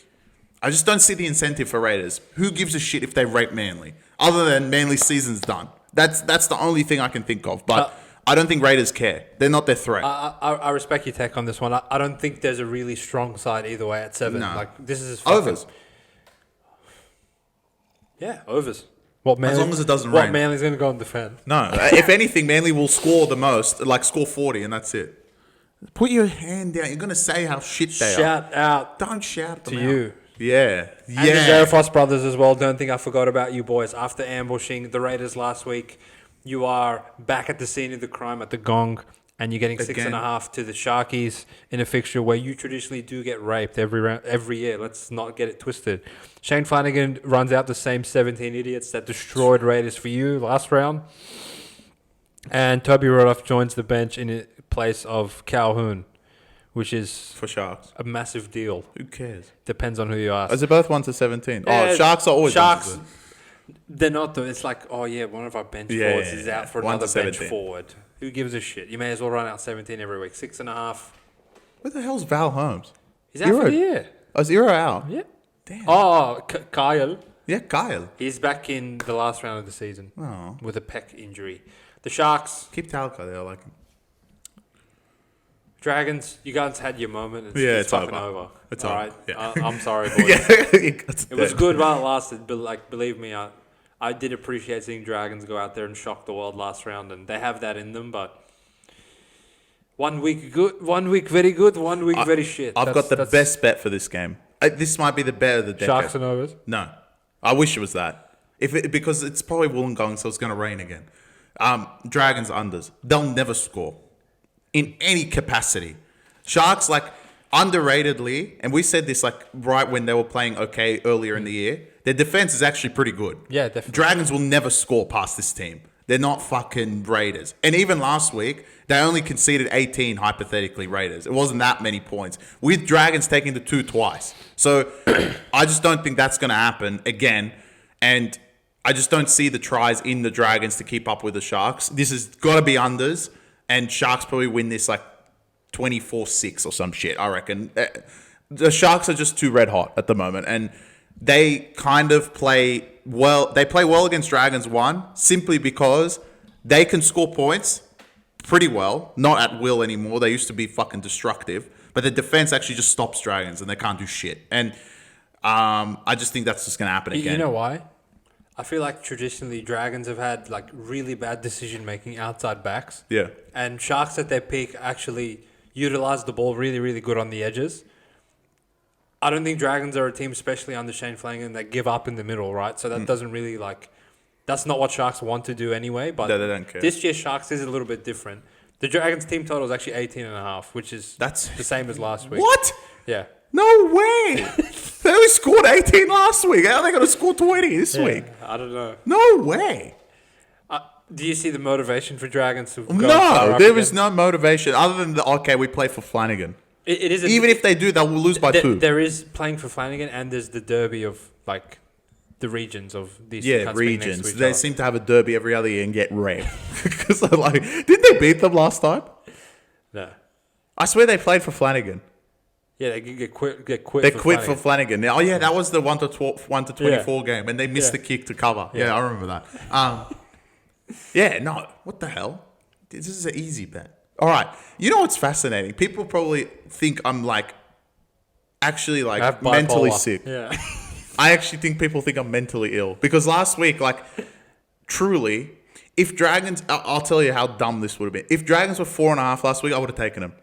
Speaker 2: I just don't see the incentive for Raiders. Who gives a shit if they rape Manly? Other than Manly's season's done. That's the only thing I can think of. But I don't think Raiders care. They're not their threat.
Speaker 1: I respect your take on this one. I don't think there's a really strong side either way at 7.
Speaker 2: No.
Speaker 1: This is
Speaker 2: overs.
Speaker 1: Yeah, overs. What Manly,
Speaker 2: as long as it doesn't
Speaker 1: what
Speaker 2: rain.
Speaker 1: Manly's going to go and defend?
Speaker 2: No, if anything, Manly will score the most, like score 40, and that's it. Put your hand down. You're going to say how shit they are.
Speaker 1: Shout out
Speaker 2: Don't shout them
Speaker 1: to
Speaker 2: out.
Speaker 1: you.
Speaker 2: Yeah.
Speaker 1: And the Zarafos brothers as well. Don't think I forgot about you boys. After ambushing the Raiders last week, you are back at the scene of the crime at the Gong, and you're getting 6.5 to the Sharkies in a fixture where you traditionally do get raped every year. Let's not get it twisted. Shane Flanagan runs out the same 17 idiots that destroyed Raiders for you last round. And Toby Rudolph joins the bench in place of Calhoun, which is
Speaker 2: for Sharks.
Speaker 1: a massive deal.
Speaker 2: Who cares?
Speaker 1: Depends on who you ask.
Speaker 2: Is it both 1 to 17?
Speaker 1: Yeah,
Speaker 2: Sharks are always
Speaker 1: Sharks. They're not though. It's like, oh yeah, one of our bench forwards is out for
Speaker 2: 1
Speaker 1: another
Speaker 2: to
Speaker 1: bench
Speaker 2: 17.
Speaker 1: forward. Who gives a shit? You may as well run out 17 every week. 6.5.
Speaker 2: Where the hell's Val Holmes?
Speaker 1: He's out for the year.
Speaker 2: Oh, Zero out?
Speaker 1: Yeah.
Speaker 2: Damn.
Speaker 1: Oh, Kyle.
Speaker 2: Yeah, Kyle.
Speaker 1: He's back in the last round of the season
Speaker 2: Oh.
Speaker 1: with a pec injury. The Sharks,
Speaker 2: Keep Talca there, I like him.
Speaker 1: Dragons, you guys had your moment.
Speaker 2: It's
Speaker 1: fucking
Speaker 2: over.
Speaker 1: over.
Speaker 2: It's
Speaker 1: all
Speaker 2: over.
Speaker 1: right.
Speaker 2: Yeah.
Speaker 1: I'm sorry, boys.
Speaker 2: It
Speaker 1: It was good while it lasted, but like, believe me, I did appreciate seeing Dragons go out there and shock the world last round, and they have that in them. But 1 week good, 1 week very good, 1 week very shit.
Speaker 2: I've got the best bet for this game. This might be the bet of the decade.
Speaker 1: Sharks and overs.
Speaker 2: No, I wish it was that. Because it's probably Wollongong, so it's going to rain again. Dragons unders. They'll never score in any capacity. Sharks, like, underratedly, and we said this like right when they were playing okay earlier in the year, their defense is actually pretty good.
Speaker 1: Yeah, definitely.
Speaker 2: Dragons will never score past this team. They're not fucking Raiders. And even last week, they only conceded 18, hypothetically, Raiders. It wasn't that many points. With Dragons taking the 2 twice. So I just don't think that's going to happen again. And I just don't see the tries in the Dragons to keep up with the Sharks. This has got to be unders. And Sharks probably win this like 24-6 or some shit, I reckon. The Sharks are just too red hot at the moment. And they kind of play well. They play well against Dragons, simply because they can score points pretty well. Not at will anymore. They used to be fucking destructive. But the defense actually just stops Dragons and they can't do shit. And I just think that's just going to happen again.
Speaker 1: You know why? I feel like traditionally Dragons have had like really bad decision making outside backs.
Speaker 2: Yeah.
Speaker 1: And Sharks at their peak actually utilize the ball really, really good on the edges. I don't think Dragons are a team, especially under Shane Flanagan, that give up in the middle, right? So that doesn't really like... That's not what Sharks want to do anyway. But
Speaker 2: No, they don't care.
Speaker 1: This year Sharks is a little bit different. The Dragons team total is actually 18.5, which is
Speaker 2: That's
Speaker 1: the same as last week.
Speaker 2: What?
Speaker 1: Yeah.
Speaker 2: No way. They only scored 18 last week. How are they going to score 20 this week?
Speaker 1: I don't know.
Speaker 2: No way.
Speaker 1: Do you see the motivation for Dragons to go
Speaker 2: No,
Speaker 1: far
Speaker 2: there
Speaker 1: up
Speaker 2: is
Speaker 1: again?
Speaker 2: no motivation other than we play for Flanagan.
Speaker 1: It is
Speaker 2: Even if they do, they will lose by 2.
Speaker 1: There is playing for Flanagan, and there's the derby of like the regions of these. two cunts being next to
Speaker 2: regions.
Speaker 1: each
Speaker 2: They
Speaker 1: other.
Speaker 2: seem to have a derby every other year and get raped. Because like, did they beat them last time?
Speaker 1: No.
Speaker 2: I swear they played for Flanagan.
Speaker 1: Yeah, they get quit.
Speaker 2: They
Speaker 1: for
Speaker 2: quit for
Speaker 1: Flanagan.
Speaker 2: Flanagan. Oh yeah, that was the 1 to 24 game, and they missed the kick to cover. Yeah, I remember that. Yeah, no, what the hell? This is an easy bet. All right, you know what's fascinating? People probably think I'm like actually
Speaker 1: I have
Speaker 2: like mentally
Speaker 1: bipolar.
Speaker 2: sick.
Speaker 1: Yeah.
Speaker 2: I actually think people think I'm mentally ill because last week, like, truly, if Dragons, I'll tell you how dumb this would have been. If Dragons were 4.5 last week, I would have taken them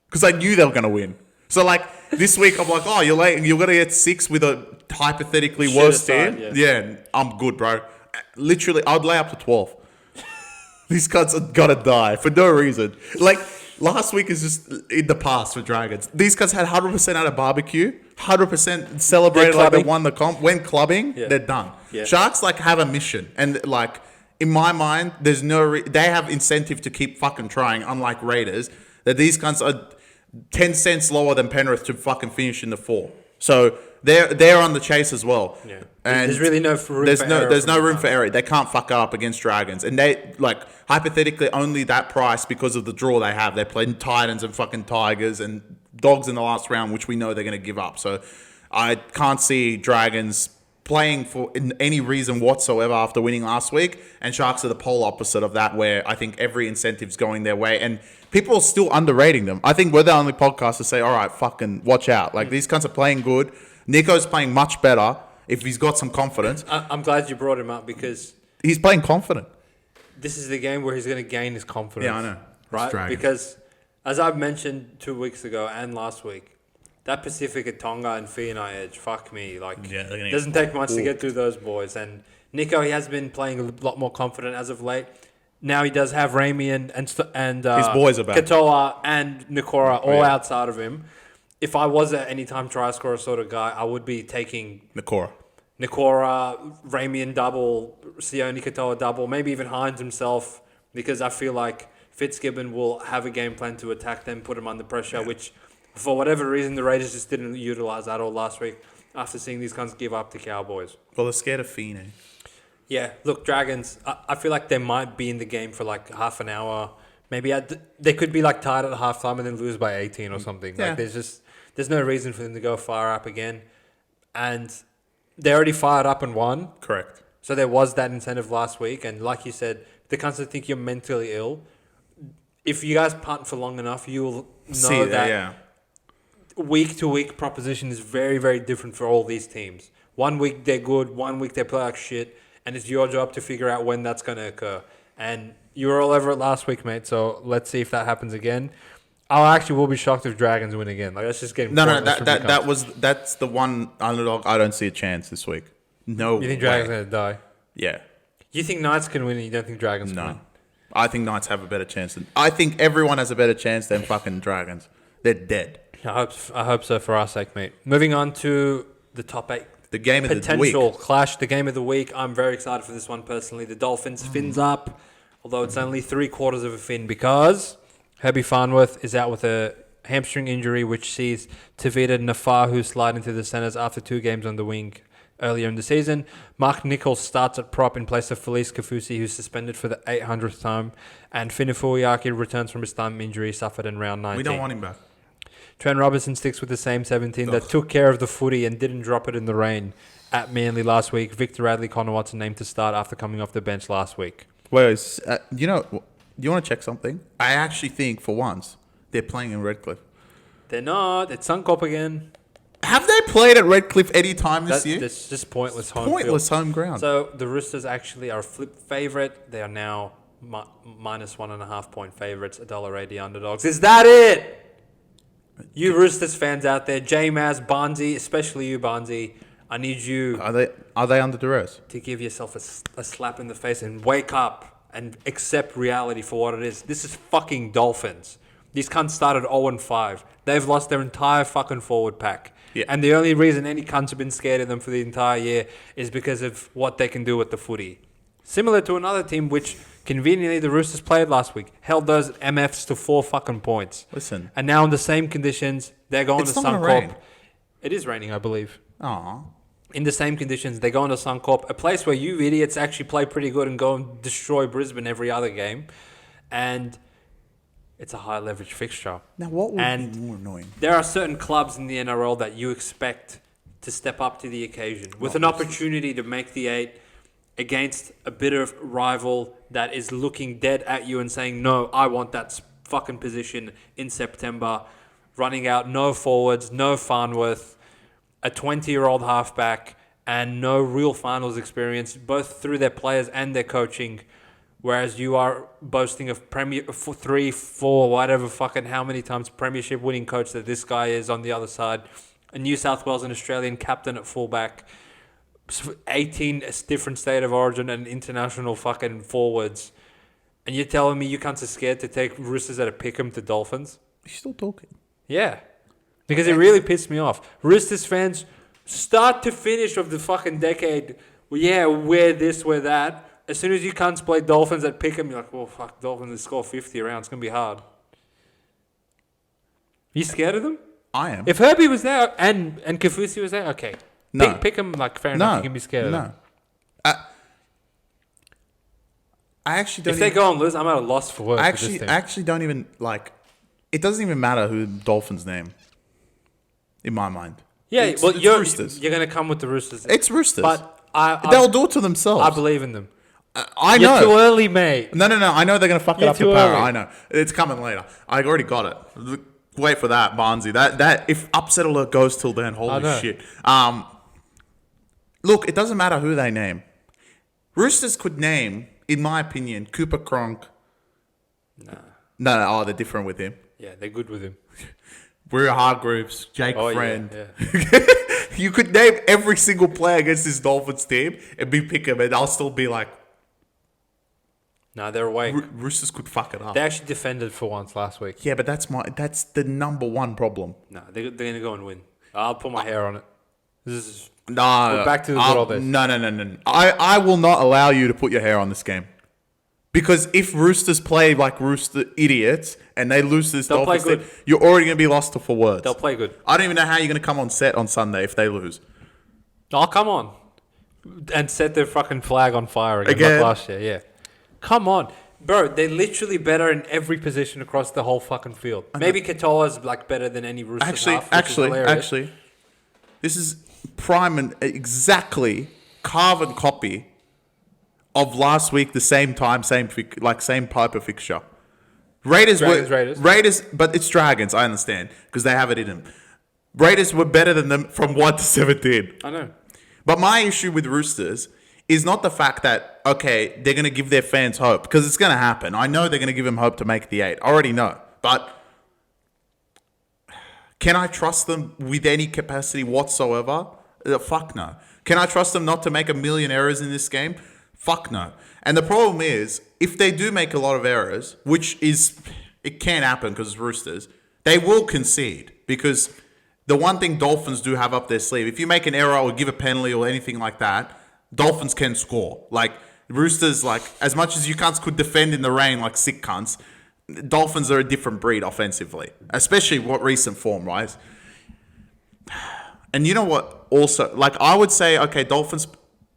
Speaker 2: because I knew they were going to win. So like this week, I'm like, oh, you're going to get 6 with a hypothetically
Speaker 1: Shit
Speaker 2: worse
Speaker 1: aside,
Speaker 2: team.
Speaker 1: yeah.
Speaker 2: Yeah, I'm good, bro. Literally, I'd lay up to 12. These cunts are gonna die for no reason. Like, last week is just in the past for Dragons. These cunts had 100% at a barbecue, 100% celebrated like they won the comp. When clubbing, they're done.
Speaker 1: Yeah.
Speaker 2: Sharks, like, have a mission. And, like, in my mind, there's no... they have incentive to keep fucking trying, unlike Raiders, that these cunts are 10 cents lower than Penrith to fucking finish in the 4. So... They're on the chase as well.
Speaker 1: Yeah.
Speaker 2: And
Speaker 1: there's really no room for error.
Speaker 2: There's no room for error. They can't fuck up against Dragons. And they, like, hypothetically, only that price because of the draw they have. They played Titans and fucking Tigers and Dogs in the last round, which we know they're going to give up. So I can't see Dragons playing for any reason whatsoever after winning last week. And Sharks are the polar opposite of that, where I think every incentive's going their way. And people are still underrating them. I think we're the only podcast to say, all right, fucking watch out. Like, these cunts are playing good. Nico's playing much better. if he's got some confidence.
Speaker 1: I'm glad you brought him up because
Speaker 2: He's playing confident.
Speaker 1: this is the game where he's going to gain his confidence.
Speaker 2: Yeah, I know.
Speaker 1: Right?
Speaker 2: Dragons.
Speaker 1: Because, as I've mentioned 2 weeks ago and last week, that Pacifica Tonga and Fianai edge, fuck me. Like,
Speaker 2: Yeah, they're gonna
Speaker 1: doesn't take much to get through those boys. And Nico, he has been playing a lot more confident as of late. Now he does have Raimi and
Speaker 2: His boys are back.
Speaker 1: Katoa and Nikora all
Speaker 2: yeah.
Speaker 1: outside of him. If I was an anytime try scorer sort of guy, I would be taking
Speaker 2: Nikora.
Speaker 1: Raimi double, Sione Katoa double, maybe even Hines himself, because I feel like Fitzgibbon will have a game plan to attack them, put them under pressure, which for whatever reason the Raiders just didn't utilise at all last week after seeing these guys give up to Cowboys.
Speaker 2: Well, they're scared of Feeney.
Speaker 1: Yeah, look, Dragons, I feel like they might be in the game for like half an hour. Maybe they could be like tied at halftime and then lose by 18 or something.
Speaker 2: Yeah.
Speaker 1: Like there's no reason for them to go fire up again. And they already fired up and won.
Speaker 2: Correct.
Speaker 1: So there was that incentive last week. And like you said, the constantly think you're mentally ill. If you guys punt for long enough, you'll know that week-to-week proposition is very, very different for all these teams. 1 week they're good, 1 week they play like shit, and it's your job to figure out when that's going to occur. And you were all over it last week, mate, so let's see if that happens again. I actually will be shocked if Dragons win again. Like, that's just getting
Speaker 2: that's the one underdog I don't see a chance this week. No.
Speaker 1: You think Dragons are going to die?
Speaker 2: Yeah.
Speaker 1: You think Knights can win and you don't think Dragons can win?
Speaker 2: No. I think Knights have a better chance I think everyone has a better chance than fucking Dragons. They're dead.
Speaker 1: I hope so for our sake, mate. Moving on to the top 8.
Speaker 2: The game of the week.
Speaker 1: Potential clash, the game of the week. I'm very excited for this one personally. The Dolphins, fins up, although it's only 3/4 of a fin because Herbie Farnworth is out with a hamstring injury, which sees Tavita Nafahu slide into the centres after 2 games on the wing earlier in the season. Mark Nichols starts at prop in place of Felice Kafusi, who's suspended for the 800th time, and Finifuyaki returns from his thumb injury suffered in round 19.
Speaker 2: We don't want him back.
Speaker 1: Trent Robertson sticks with the same 17 that took care of the footy and didn't drop it in the rain at Manly last week. Victor Radley Connor Watson named to start after coming off the bench last week.
Speaker 2: Wait, you want to check something? I actually think for once they're playing in Redcliffe.
Speaker 1: They're not. It's Suncorp again.
Speaker 2: Have they played at Redcliffe any time this year?
Speaker 1: It's just pointless home
Speaker 2: Pointless
Speaker 1: field.
Speaker 2: home ground.
Speaker 1: So the Roosters actually are a flip favourite. They are now minus 1.5 point favourites, $1.80 underdogs. Is that it? You Roosters fans out there, J-Maz, Bonzi, especially you, Bonzi, I need you
Speaker 2: Are they under duress?
Speaker 1: to give yourself a slap in the face and wake up and accept reality for what it is. This is fucking Dolphins. These cunts started 0-5. They've lost their entire fucking forward pack.
Speaker 2: Yeah.
Speaker 1: And the only reason any cunts have been scared of them for the entire year is because of what they can do with the footy. Similar to another team which conveniently the Roosters played last week, held those MFs to 4 fucking points.
Speaker 2: Listen.
Speaker 1: And now in the same conditions, they're going
Speaker 2: It's
Speaker 1: to
Speaker 2: not gonna rain.
Speaker 1: Suncorp. It is raining, I believe.
Speaker 2: Aw.
Speaker 1: In the same conditions, they're going to Suncorp, a place where you idiots actually play pretty good and go and destroy Brisbane every other game. And it's a high leverage fixture.
Speaker 2: Now, what would be more annoying?
Speaker 1: There are certain clubs in the NRL that you expect to step up to the occasion with an opportunity to make the 8 against a bitter rival that is looking dead at you and saying, no, I want that fucking position in September, running out no forwards, no Farnworth, a 20-year-old halfback, and no real finals experience, both through their players and their coaching, whereas you are boasting of 3, 4, whatever fucking how many times premiership winning coach that this guy is on the other side, a New South Wales and Australian captain at fullback, 18 different state of origin and international fucking forwards, and you're telling me you can't be scared to take Roosters at a pick'em to Dolphins?
Speaker 2: You're still talking.
Speaker 1: Yeah. Because it really pissed me off. Roosters fans, start to finish of the fucking decade, we're this, we're that. As soon as you can't play Dolphins at pick'em, you're like, well, fuck, Dolphins will score 50 around. It's going to be hard. You scared of them?
Speaker 2: I am.
Speaker 1: If Herbie was there and Kafusi was there, okay.
Speaker 2: No.
Speaker 1: Pick them, like, fair enough. You can be scared of them.
Speaker 2: I actually don't.
Speaker 1: If they go and lose, I'm at a loss for words.
Speaker 2: I actually don't even like. It doesn't even matter who the Dolphins name. In my mind.
Speaker 1: Yeah,
Speaker 2: it's
Speaker 1: Roosters. You're going to come with the Roosters.
Speaker 2: It's Roosters.
Speaker 1: But
Speaker 2: they'll do it to themselves.
Speaker 1: I believe in them.
Speaker 2: I know.
Speaker 1: You're too early, mate.
Speaker 2: No. I know they're going to fuck it up to
Speaker 1: too
Speaker 2: Para.
Speaker 1: early.
Speaker 2: I know. It's coming later. I already got it. Wait for that, Barnsey. That if upset alert goes till then, holy shit. Look, it doesn't matter who they name. Roosters could name, in my opinion, Cooper Cronk.
Speaker 1: Nah.
Speaker 2: No, they're different with him.
Speaker 1: Yeah, they're good with him.
Speaker 2: We're Hargreaves, Jake Friend.
Speaker 1: Yeah.
Speaker 2: You could name every single player against this Dolphins team and be pick him, and I'll still be like,
Speaker 1: no, they're awake.
Speaker 2: Roosters could fuck it up.
Speaker 1: They actually defended for once last week.
Speaker 2: Yeah, but that's the number one problem.
Speaker 1: No, they're going to go and win. I'll put my hair on it. This is
Speaker 2: No,
Speaker 1: we're back to the good old days.
Speaker 2: No. I will not allow you to put your hair on this game. Because if Roosters play like Rooster idiots and they lose this
Speaker 1: They'll
Speaker 2: Dolphins
Speaker 1: play
Speaker 2: team,
Speaker 1: good.
Speaker 2: you're already going to be lost for words.
Speaker 1: They'll play good.
Speaker 2: I don't even know how you're going to come on set on Sunday if they lose.
Speaker 1: Oh, come on. And set their fucking flag on fire again
Speaker 2: Again?
Speaker 1: like last year. Yeah. Come on. Bro, they're literally better in every position across the whole fucking field. Maybe Katoa's like better than any Roosters half, which is hilarious.
Speaker 2: Actually, this is prime and exactly carbon copy of last week, the same time, same type of fixture. Raiders, but it's Dragons, I understand, because they have it in them. Raiders were better than them from 1 to 17.
Speaker 1: I know.
Speaker 2: But my issue with Roosters is not the fact that, okay, they're going to give their fans hope, because it's going to happen. I know they're going to give them hope to make the 8. I already know. But can I trust them with any capacity whatsoever? Fuck no. Can I trust them not to make a million errors in this game? Fuck no. And the problem is, if they do make a lot of errors, which is, it can happen because it's Roosters, they will concede. Because the one thing Dolphins do have up their sleeve, if you make an error or give a penalty or anything like that, Dolphins can score. Like, Roosters, like, as much as you cunts could defend in the rain like sick cunts, Dolphins are a different breed offensively. Especially what recent form, right? And you know what? Also, like, I would say, okay, Dolphins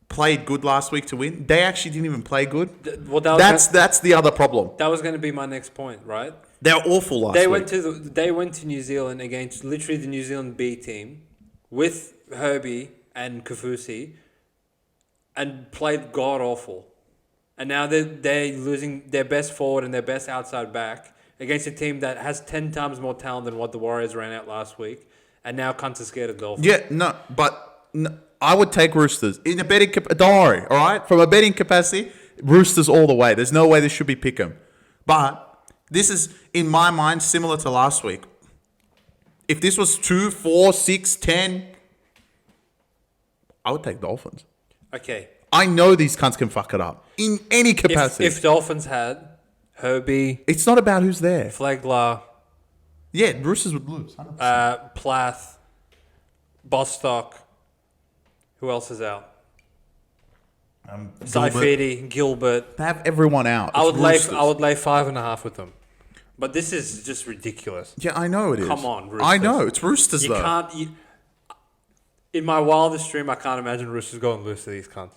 Speaker 2: played good last week to win. They actually didn't even play good. That's the other problem.
Speaker 1: That was going to be my next point, right?
Speaker 2: They're awful last week.
Speaker 1: They went to New Zealand against literally the New Zealand B team with Herbie and Kafusi and played god awful. And now they're losing their best forward and their best outside back against a team that has 10 times more talent than what the Warriors ran out last week. And now cunts are scared of Dolphins.
Speaker 2: Yeah, I would take Roosters in a betting. Don't worry, all right. From a betting capacity, Roosters all the way. There's no way this should be pick'em. But this is, in my mind, similar to last week. If this was 2, 4, 6, 10, I would take Dolphins.
Speaker 1: Okay.
Speaker 2: I know these cunts can fuck it up in any capacity.
Speaker 1: If Dolphins had Herbie,
Speaker 2: it's not about who's there.
Speaker 1: Flagler,
Speaker 2: yeah, Roosters would lose.
Speaker 1: Plath, Bostock. Who else is out? Saifidi, Gilbert.
Speaker 2: They have everyone out.
Speaker 1: I would lay 5.5 with them. But this is just ridiculous.
Speaker 2: Yeah, I know it is.
Speaker 1: Come on, Roosters.
Speaker 2: I know it's Roosters
Speaker 1: You
Speaker 2: though.
Speaker 1: can't. In my wildest dream, I can't imagine Roosters going to lose to these cunts.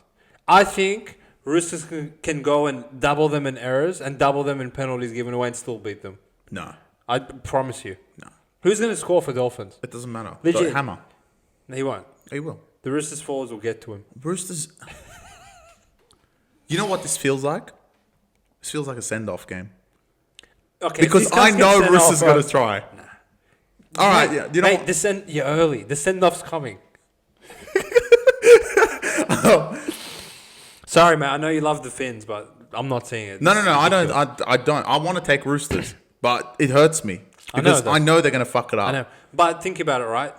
Speaker 1: I think Roosters can go and double them in errors and double them in penalties given away and still beat them.
Speaker 2: No.
Speaker 1: I promise you.
Speaker 2: No.
Speaker 1: Who's going to score for Dolphins?
Speaker 2: It doesn't matter.
Speaker 1: Legit.
Speaker 2: Hammer.
Speaker 1: No, he won't.
Speaker 2: He will.
Speaker 1: The Roosters forwards will get to him.
Speaker 2: Roosters. You know what this feels like? This feels like a send-off game.
Speaker 1: Okay.
Speaker 2: Because I know Roosters going to try.
Speaker 1: Nah.
Speaker 2: All right. Yeah. You know.
Speaker 1: Mate, you're early. The send-off's coming. Sorry, mate. I know you love the Finns, but I'm not seeing it.
Speaker 2: No. I don't. I don't. I want to take Roosters, but it hurts me because I know they're going to fuck it up.
Speaker 1: I know. But think about it, right?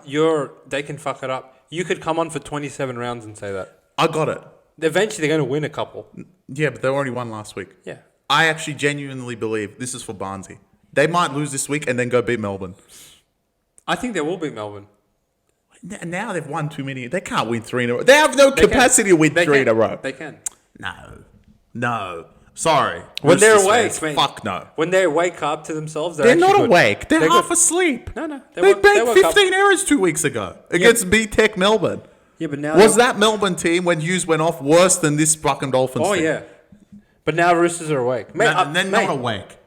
Speaker 1: They can fuck it up. You could come on for 27 rounds and say that.
Speaker 2: I got it.
Speaker 1: Eventually, they're going to win a couple.
Speaker 2: Yeah, but they already won last week.
Speaker 1: Yeah.
Speaker 2: I actually genuinely believe this is for Barnsey. They might lose this week and then go beat Melbourne.
Speaker 1: I think they will beat Melbourne.
Speaker 2: Now they've won too many. They can't win 3 in a row. They have no capacity to win 3 in a row.
Speaker 1: They can.
Speaker 2: No. Sorry.
Speaker 1: When they're
Speaker 2: Roosters
Speaker 1: awake,
Speaker 2: fans,
Speaker 1: mate.
Speaker 2: Fuck no.
Speaker 1: When they wake up to themselves,
Speaker 2: They're not
Speaker 1: good.
Speaker 2: awake. They're half
Speaker 1: good.
Speaker 2: asleep.
Speaker 1: No.
Speaker 2: They made
Speaker 1: woke
Speaker 2: 15
Speaker 1: up.
Speaker 2: errors 2 weeks ago against B-Tech Melbourne.
Speaker 1: Yeah, but now...
Speaker 2: Was that Melbourne team, when Hughes went off, worse than this fucking Dolphins team?
Speaker 1: Oh, yeah. But now Roosters are awake. Mate,
Speaker 2: they're not awake.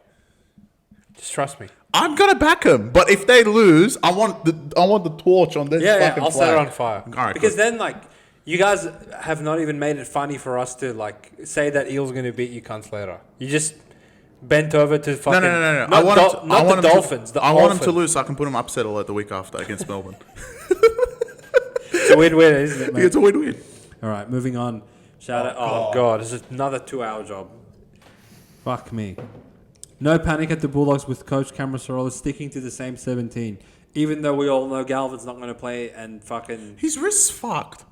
Speaker 1: Just trust me.
Speaker 2: I'm going to back them. But if they lose, I want the torch on this fucking
Speaker 1: I'll
Speaker 2: flag.
Speaker 1: set it on fire.
Speaker 2: All right,
Speaker 1: because
Speaker 2: good.
Speaker 1: then, you guys have not even made it funny for us to, say that Eels going to beat you cunts later. You just bent over to fucking...
Speaker 2: No.
Speaker 1: Not the Dolphins.
Speaker 2: I want them to lose so I can put them upset alert the week after against Melbourne.
Speaker 1: It's a win-win, isn't it, mate?
Speaker 2: It's a win-win.
Speaker 1: All right, moving on. Shout out. Oh, God. This is another 2-hour job. Fuck me. No panic at the Bulldogs with Coach Cameron Sorrell sticking to the same 17. Even though we all know Galvin's not going to play and fucking...
Speaker 2: His wrist's fucked.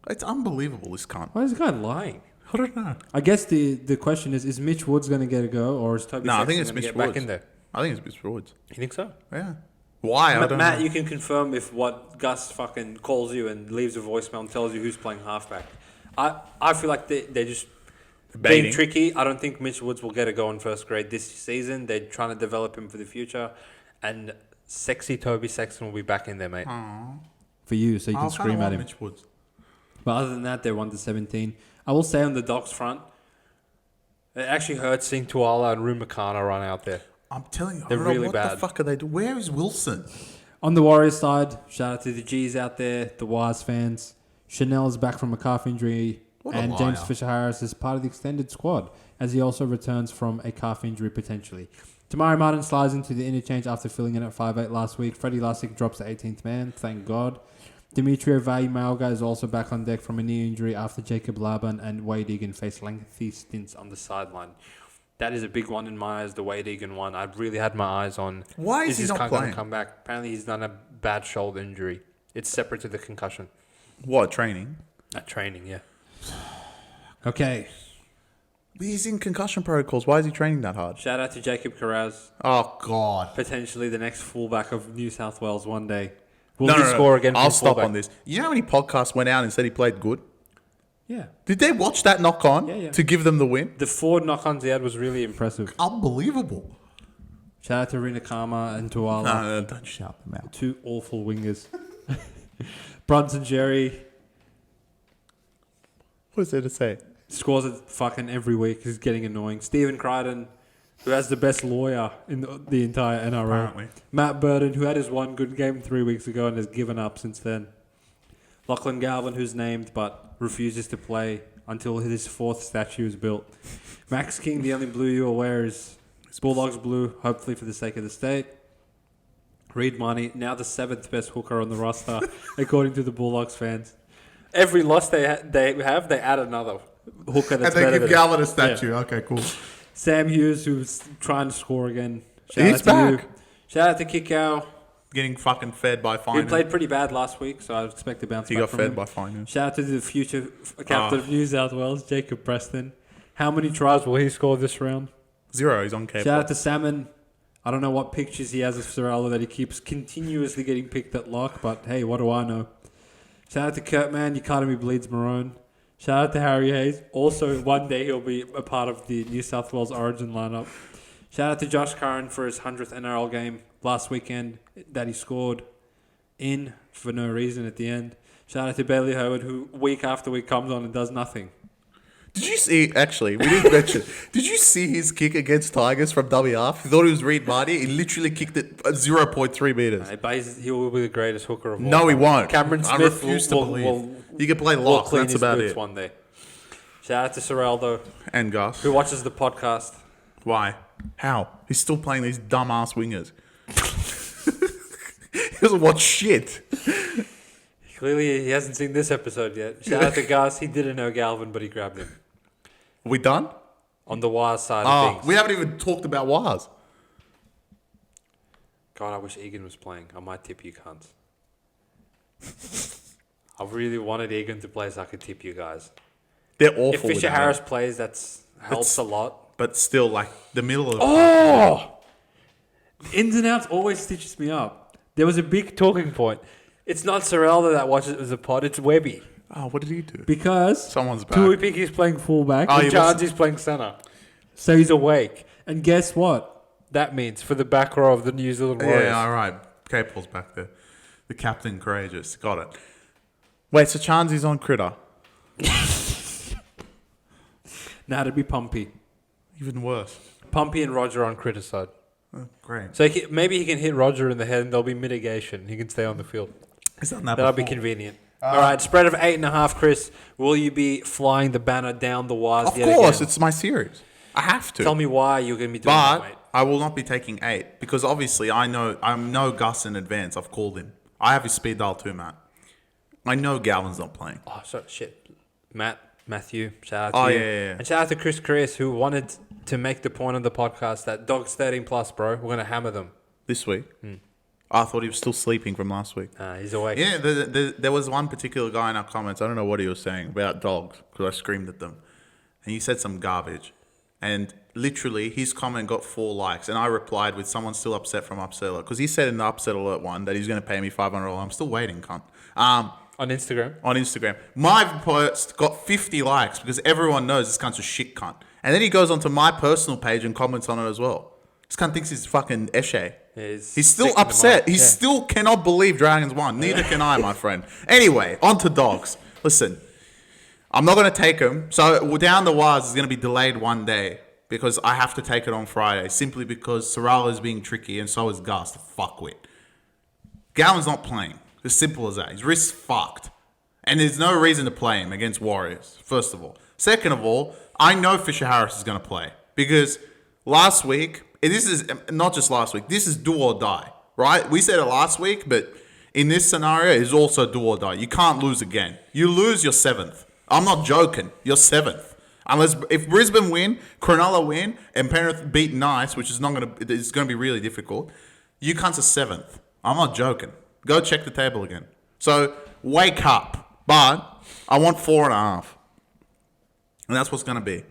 Speaker 2: It's unbelievable, this cunt.
Speaker 1: Why is this guy lying?
Speaker 2: I don't know.
Speaker 1: I guess the question is Mitch Woods going to get a go or is Toby
Speaker 2: I
Speaker 1: Sexton
Speaker 2: think it's
Speaker 1: going to
Speaker 2: Mitch
Speaker 1: get
Speaker 2: Woods.
Speaker 1: back in there?
Speaker 2: I think it's Mitch Woods.
Speaker 1: You think so?
Speaker 2: Yeah. Why? I don't
Speaker 1: Matt,
Speaker 2: know.
Speaker 1: you can confirm if what Gus fucking calls you and leaves a voicemail and tells you who's playing halfback. I feel like they're just being tricky. I don't think Mitch Woods will get a go in first grade this season. They're trying to develop him for the future. And sexy Toby Sexton will be back in there, mate.
Speaker 2: Aww.
Speaker 1: For you, so you can scream at him.
Speaker 2: Mitch Woods.
Speaker 1: But other than that, they're 1-17. I will say on the Docs front, it actually hurts seeing Tuala and Rumakana run out there.
Speaker 2: I'm telling you,
Speaker 1: They're
Speaker 2: I don't know
Speaker 1: really
Speaker 2: what
Speaker 1: bad.
Speaker 2: the fuck are they doing? Where is Wilson?
Speaker 1: On the Warriors side, shout out to the G's out there, the Wise fans. Chanel's back from a calf injury, and James Fisher-Harris is part of the extended squad, as he also returns from a calf injury potentially. Tamari Martin slides into the interchange after filling in at 5'8" last week. Freddie Lussick drops to 18th man, thank God. Demetrio Vayi-Malga is also back on deck from a knee injury after Jacob Laban and Wade Egan faced lengthy stints on the sideline. That is a big one in my eyes, the Wade Egan one. I really had my eyes on.
Speaker 2: Why is he not
Speaker 1: going
Speaker 2: playing?
Speaker 1: to come back? Apparently he's done a bad shoulder injury. It's separate to the concussion.
Speaker 2: What, training?
Speaker 1: At training, yeah. Okay.
Speaker 2: He's in concussion protocols. Why is he training that hard?
Speaker 1: Shout out to Jacob Carraz.
Speaker 2: Oh, God.
Speaker 1: Potentially the next fullback of New South Wales one day. Will
Speaker 2: No,
Speaker 1: he score again?
Speaker 2: I'll
Speaker 1: from
Speaker 2: stop
Speaker 1: fullback?
Speaker 2: on this. You know how many podcasts went out and said he played good?
Speaker 1: Yeah.
Speaker 2: Did they watch that knock-on
Speaker 1: Yeah.
Speaker 2: to give them the win?
Speaker 1: The forward knock-ons he had was really impressive.
Speaker 2: Unbelievable.
Speaker 1: Shout out to Rina Kama and Tuala.
Speaker 2: No, don't shout them out.
Speaker 1: Two awful wingers. Bronson Jerry
Speaker 2: What is there to say?
Speaker 1: scores it fucking every week. He's getting annoying. Stephen Crichton, who has the best lawyer in the entire NRL.
Speaker 2: Apparently.
Speaker 1: Matt Burton, who had his one good game 3 weeks ago and has given up since then. Lachlan Galvin, who's named but refuses to play until his fourth statue is built. Max King, the only blue you are aware is Bulldogs blue, hopefully for the sake of the state. Reed Money, now the 7th best hooker on the roster, according to the Bulldogs fans. Every loss they have, they add another hooker that's
Speaker 2: And
Speaker 1: better
Speaker 2: they
Speaker 1: than
Speaker 2: give Galvin a statue.
Speaker 1: Yeah.
Speaker 2: Okay, cool.
Speaker 1: Sam Hughes, who's trying to score again.
Speaker 2: He's
Speaker 1: out
Speaker 2: back.
Speaker 1: to you. Shout out to Kikau.
Speaker 2: Getting fucking fed by
Speaker 1: He
Speaker 2: Fine.
Speaker 1: played pretty bad last week, so I expect to bounce
Speaker 2: He
Speaker 1: back
Speaker 2: got
Speaker 1: from
Speaker 2: fed
Speaker 1: him.
Speaker 2: by Fine.
Speaker 1: Shout out to the future captain of New South Wales, Jacob Preston. How many tries will he score this round?
Speaker 2: 0. He's on K.
Speaker 1: Shout out to Salmon. I don't know what pictures he has of Sorrello that he keeps continuously getting picked at lock, but hey, what do I know? Shout out to Kurtman, Academy bleeds maroon. Shout out to Harry Hayes. Also, one day he'll be a part of the New South Wales Origin lineup. Shout out to Josh Curran for his 100th NRL game last weekend that he scored in for no reason at the end. Shout out to Bailey Howard, who week after week comes on and does nothing.
Speaker 2: Did you see, actually, we didn't mention, did you see his kick against Tigers from WR? He thought he was Reed Marty. He literally kicked it at 0.3 metres.
Speaker 1: He will be the greatest hooker of all
Speaker 2: No, he
Speaker 1: time.
Speaker 2: won't.
Speaker 1: Cameron
Speaker 2: I
Speaker 1: Smith
Speaker 2: refuse to believe.
Speaker 1: will
Speaker 2: You can play
Speaker 1: will
Speaker 2: lock.
Speaker 1: clean
Speaker 2: That's
Speaker 1: his
Speaker 2: about
Speaker 1: boots
Speaker 2: it.
Speaker 1: one day. Shout out to Sorrell, though,
Speaker 2: And Gus.
Speaker 1: who watches the podcast.
Speaker 2: Why? How? He's still playing these dumbass wingers. He doesn't watch shit.
Speaker 1: Clearly, he hasn't seen this episode yet. Shout out to Gus. He didn't know Galvin, but he grabbed him.
Speaker 2: Are we done?
Speaker 1: On the wise side of
Speaker 2: Oh,
Speaker 1: things.
Speaker 2: we haven't even talked about Waz.
Speaker 1: God, I wish Egan was playing. I might tip you cunts. I really wanted Egan to play so I could tip you guys.
Speaker 2: They're awful.
Speaker 1: If Fisher
Speaker 2: without
Speaker 1: Harris
Speaker 2: him.
Speaker 1: plays, that's helps a lot.
Speaker 2: But still, like, the middle of...
Speaker 1: Oh! Ins and outs always stitches me up. There was a big talking point. It's not Sorrell that watches the pod, it's Webby.
Speaker 2: Oh, what did he do?
Speaker 1: Because
Speaker 2: Someone's back.
Speaker 1: Tui Picky's playing fullback
Speaker 2: Oh,
Speaker 1: and
Speaker 2: he was-
Speaker 1: Chargie's playing centre. So he's awake. And guess what? That means for the back row of the New Zealand Warriors.
Speaker 2: Yeah, all right. K-Paul's back there. The captain courageous. Got it. Wait, so Chanzi's on Critter?
Speaker 1: Now it'd be Pumpy.
Speaker 2: Even worse.
Speaker 1: Pumpy and Roger on Critter side.
Speaker 2: Oh, great.
Speaker 1: So maybe he can hit Roger in the head and there'll be mitigation. He can stay on the field.
Speaker 2: He's done that
Speaker 1: That'll be
Speaker 2: before.
Speaker 1: convenient. All right, spread of 8.5, Chris. Will you be flying the banner down the wires
Speaker 2: Of
Speaker 1: yet
Speaker 2: course,
Speaker 1: again?
Speaker 2: it's my series. I have to.
Speaker 1: Tell me why you're going to be doing that,
Speaker 2: But
Speaker 1: mate.
Speaker 2: I will not be taking 8 because obviously I know Gus in advance. I've called him. I have his speed dial too, Matt. I know Galvin's not playing.
Speaker 1: Oh, sorry, shit. Matthew, shout out to you.
Speaker 2: Yeah.
Speaker 1: And shout out to Chris Chris, who wanted to make the point on the podcast that Dogs 13 plus, bro. We're going to hammer them.
Speaker 2: This week? I thought he was still sleeping from last week.
Speaker 1: He's awake.
Speaker 2: Yeah, there was one particular guy in our comments. I don't know what he was saying about dogs because I screamed at them. And he said some garbage. And literally, his comment got 4 likes. And I replied with someone still upset from Upset Alert. Because he said in the Upset Alert one that he's going to pay me $500. I'm still waiting, cunt.
Speaker 1: On Instagram?
Speaker 2: On Instagram. My post got 50 likes because everyone knows this cunt's a shit cunt. And then he goes onto my personal page and comments on it as well. This cunt thinks he's fucking Eshe. He's still upset. He still cannot believe Dragons won. Neither can I, my friend. Anyway, on to dogs. Listen, I'm not going to take him. So down the wires is going to be delayed one day because I have to take it on Friday simply because Sorrell is being tricky and so is Gus to fuck with. Galvin's not playing. As simple as that. His wrist's fucked. And there's no reason to play him against Warriors, first of all. Second of all, I know Fisher Harris is going to play because last week... This is not just last week. This is do or die, right? We said it last week, but in this scenario, it's also do or die. You can't lose again. You lose, you're 7th. I'm not joking. You're 7th. Unless if Brisbane win, Cronulla win, and Penrith beat Nice, which is it's going to be really difficult. You cunts are 7th. I'm not joking. Go check the table again. So wake up. But I want 4.5, and that's what's going to be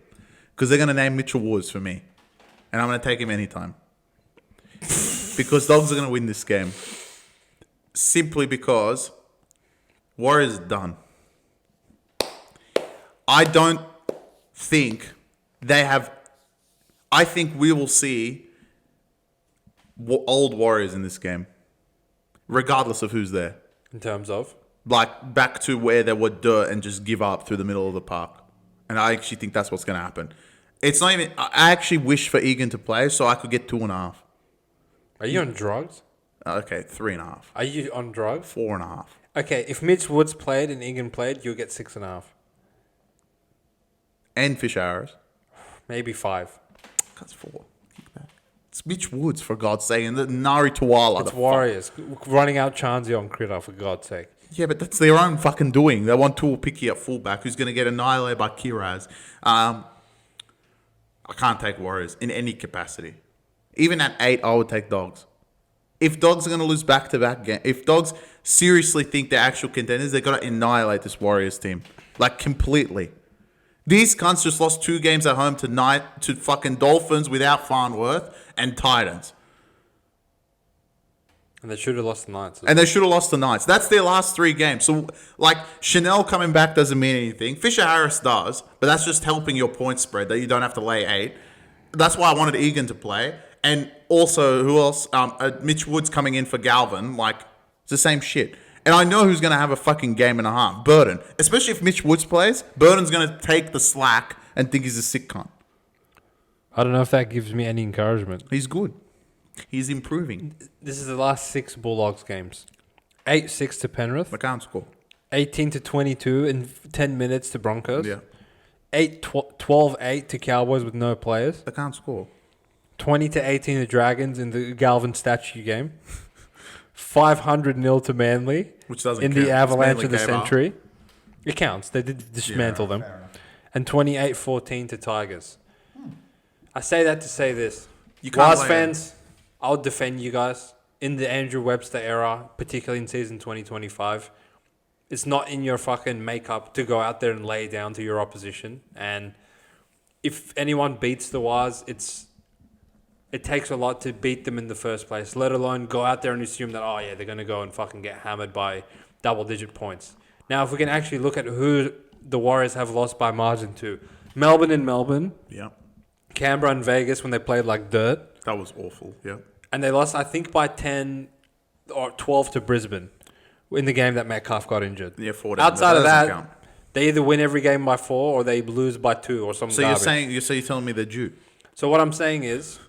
Speaker 2: because they're going to name Mitchell Woods for me. And I'm going to take him anytime. Because Dogs are going to win this game. Simply because Warriors are done. I don't think they have... I think we will see old Warriors in this game. Regardless of who's there.
Speaker 1: In terms of?
Speaker 2: Like, back to where they were dirt and just give up through the middle of the park. And I actually think that's what's going to happen. It's not even... I actually wish for Egan to play so I could get 2.5.
Speaker 1: Are you on drugs?
Speaker 2: Okay, 3.5.
Speaker 1: Are you on drugs?
Speaker 2: 4.5.
Speaker 1: Okay, if Mitch Woods played and Egan played, you'll get 6.5.
Speaker 2: And Fisher Harris.
Speaker 1: Maybe 5.
Speaker 2: That's 4. It's Mitch Woods, for God's sake. And the Nari Tuala.
Speaker 1: It's Warriors. Running out Chanzi on Critter, for God's sake.
Speaker 2: Yeah, but that's their own fucking doing. They want Tool Picky at fullback who's going to get annihilated by Kiraz. I can't take Warriors in any capacity. Even at 8, I would take Dogs. If Dogs are going to lose back-to-back games, if Dogs seriously think they're actual contenders, they've got to annihilate this Warriors team. Like, completely. These cunts just lost 2 games at home tonight to fucking Dolphins without Farnworth and Titans.
Speaker 1: And they should have lost the Knights.
Speaker 2: And they should have lost the Knights. That's their last 3 games. So, like, Chanel coming back doesn't mean anything. Fisher Harris does, but that's just helping your point spread that you don't have to lay 8. That's why I wanted Egan to play. And also, who else? Mitch Woods coming in for Galvin. Like, it's the same shit. And I know who's going to have a fucking game and a half. Burden. Especially if Mitch Woods plays, Burden's going to take the slack and think he's a sick cunt.
Speaker 1: I don't know if that gives me any encouragement.
Speaker 2: He's good. He's improving.
Speaker 1: This is the last 6 Bulldogs games. 8-6 to Penrith.
Speaker 2: I can't score.
Speaker 1: 18-22 in 10 minutes to Broncos.
Speaker 2: Yeah.
Speaker 1: 12-8 to Cowboys with no players.
Speaker 2: I can't score.
Speaker 1: 20-18 to Dragons in the Galvin statue game. 500-0 to Manly.
Speaker 2: Which doesn't
Speaker 1: in
Speaker 2: count.
Speaker 1: the Avalanche
Speaker 2: Manly
Speaker 1: of the
Speaker 2: gave
Speaker 1: Century.
Speaker 2: up.
Speaker 1: It counts. They did dismantle them. And 28-14 to Tigers. I say that to say this.
Speaker 2: You can't
Speaker 1: Waz fans, I'll defend you guys. In the Andrew Webster era, particularly in season 2025, it's not in your fucking makeup to go out there and lay down to your opposition. And if anyone beats the Waz, it takes a lot to beat them in the first place, let alone go out there and assume that, oh yeah, they're going to go and fucking get hammered by double-digit points. Now, if we can actually look at who the Warriors have lost by margin to, Melbourne in Melbourne.
Speaker 2: Yeah.
Speaker 1: Canberra and Vegas when they played like dirt.
Speaker 2: That was awful, yeah.
Speaker 1: And they lost, I think, by 10 or 12 to Brisbane in the game that Metcalf got injured.
Speaker 2: Yeah, 4
Speaker 1: Outside of that, they either win every game by 4 or they lose by 2 or something.
Speaker 2: So you're telling me they're due?
Speaker 1: So what I'm saying is,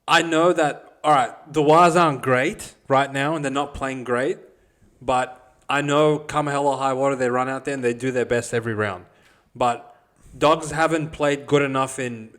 Speaker 1: I know that, all right, the Waz aren't great right now and they're not playing great, but I know come hell or high water, they run out there and they do their best every round. But Dogs haven't played good enough in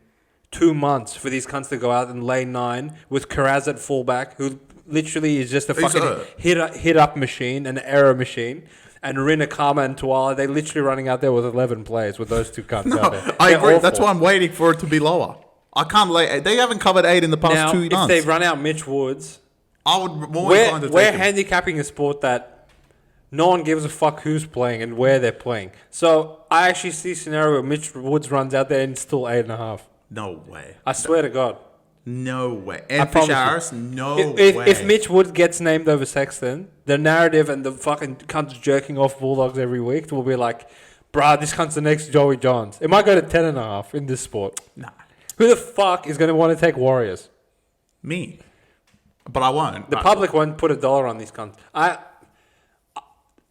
Speaker 1: 2 months for these cunts to go out and lay 9 with Karaz at fullback, who literally is just a
Speaker 2: He's
Speaker 1: fucking hit up machine, an error machine. And Rinakama and Tuala, they're literally running out there with 11 players with those two cunts out there.
Speaker 2: I
Speaker 1: They're
Speaker 2: agree.
Speaker 1: awful.
Speaker 2: That's why I'm waiting for it to be lower. I can't lay. They haven't covered 8 in the past
Speaker 1: now,
Speaker 2: 2
Speaker 1: if
Speaker 2: months.
Speaker 1: they run out Mitch Woods,
Speaker 2: I would more inclined to take
Speaker 1: we're
Speaker 2: him.
Speaker 1: handicapping a sport that no one gives a fuck who's playing and where they're playing. So I actually see a scenario where Mitch Woods runs out there and it's still 8.5.
Speaker 2: No way.
Speaker 1: I swear to God.
Speaker 2: No way. And
Speaker 1: promise
Speaker 2: Fisher
Speaker 1: you.
Speaker 2: Harris, no
Speaker 1: If,
Speaker 2: way.
Speaker 1: if Mitch Woods gets named over Sexton, the narrative and the fucking cunts jerking off Bulldogs every week will be like, bruh, this cunt's the next Joey Johns. It might go to 10.5 in this sport.
Speaker 2: Nah.
Speaker 1: Who the fuck is going to want to take Warriors?
Speaker 2: Me. But I won't.
Speaker 1: The public won't put $1 on these cunts.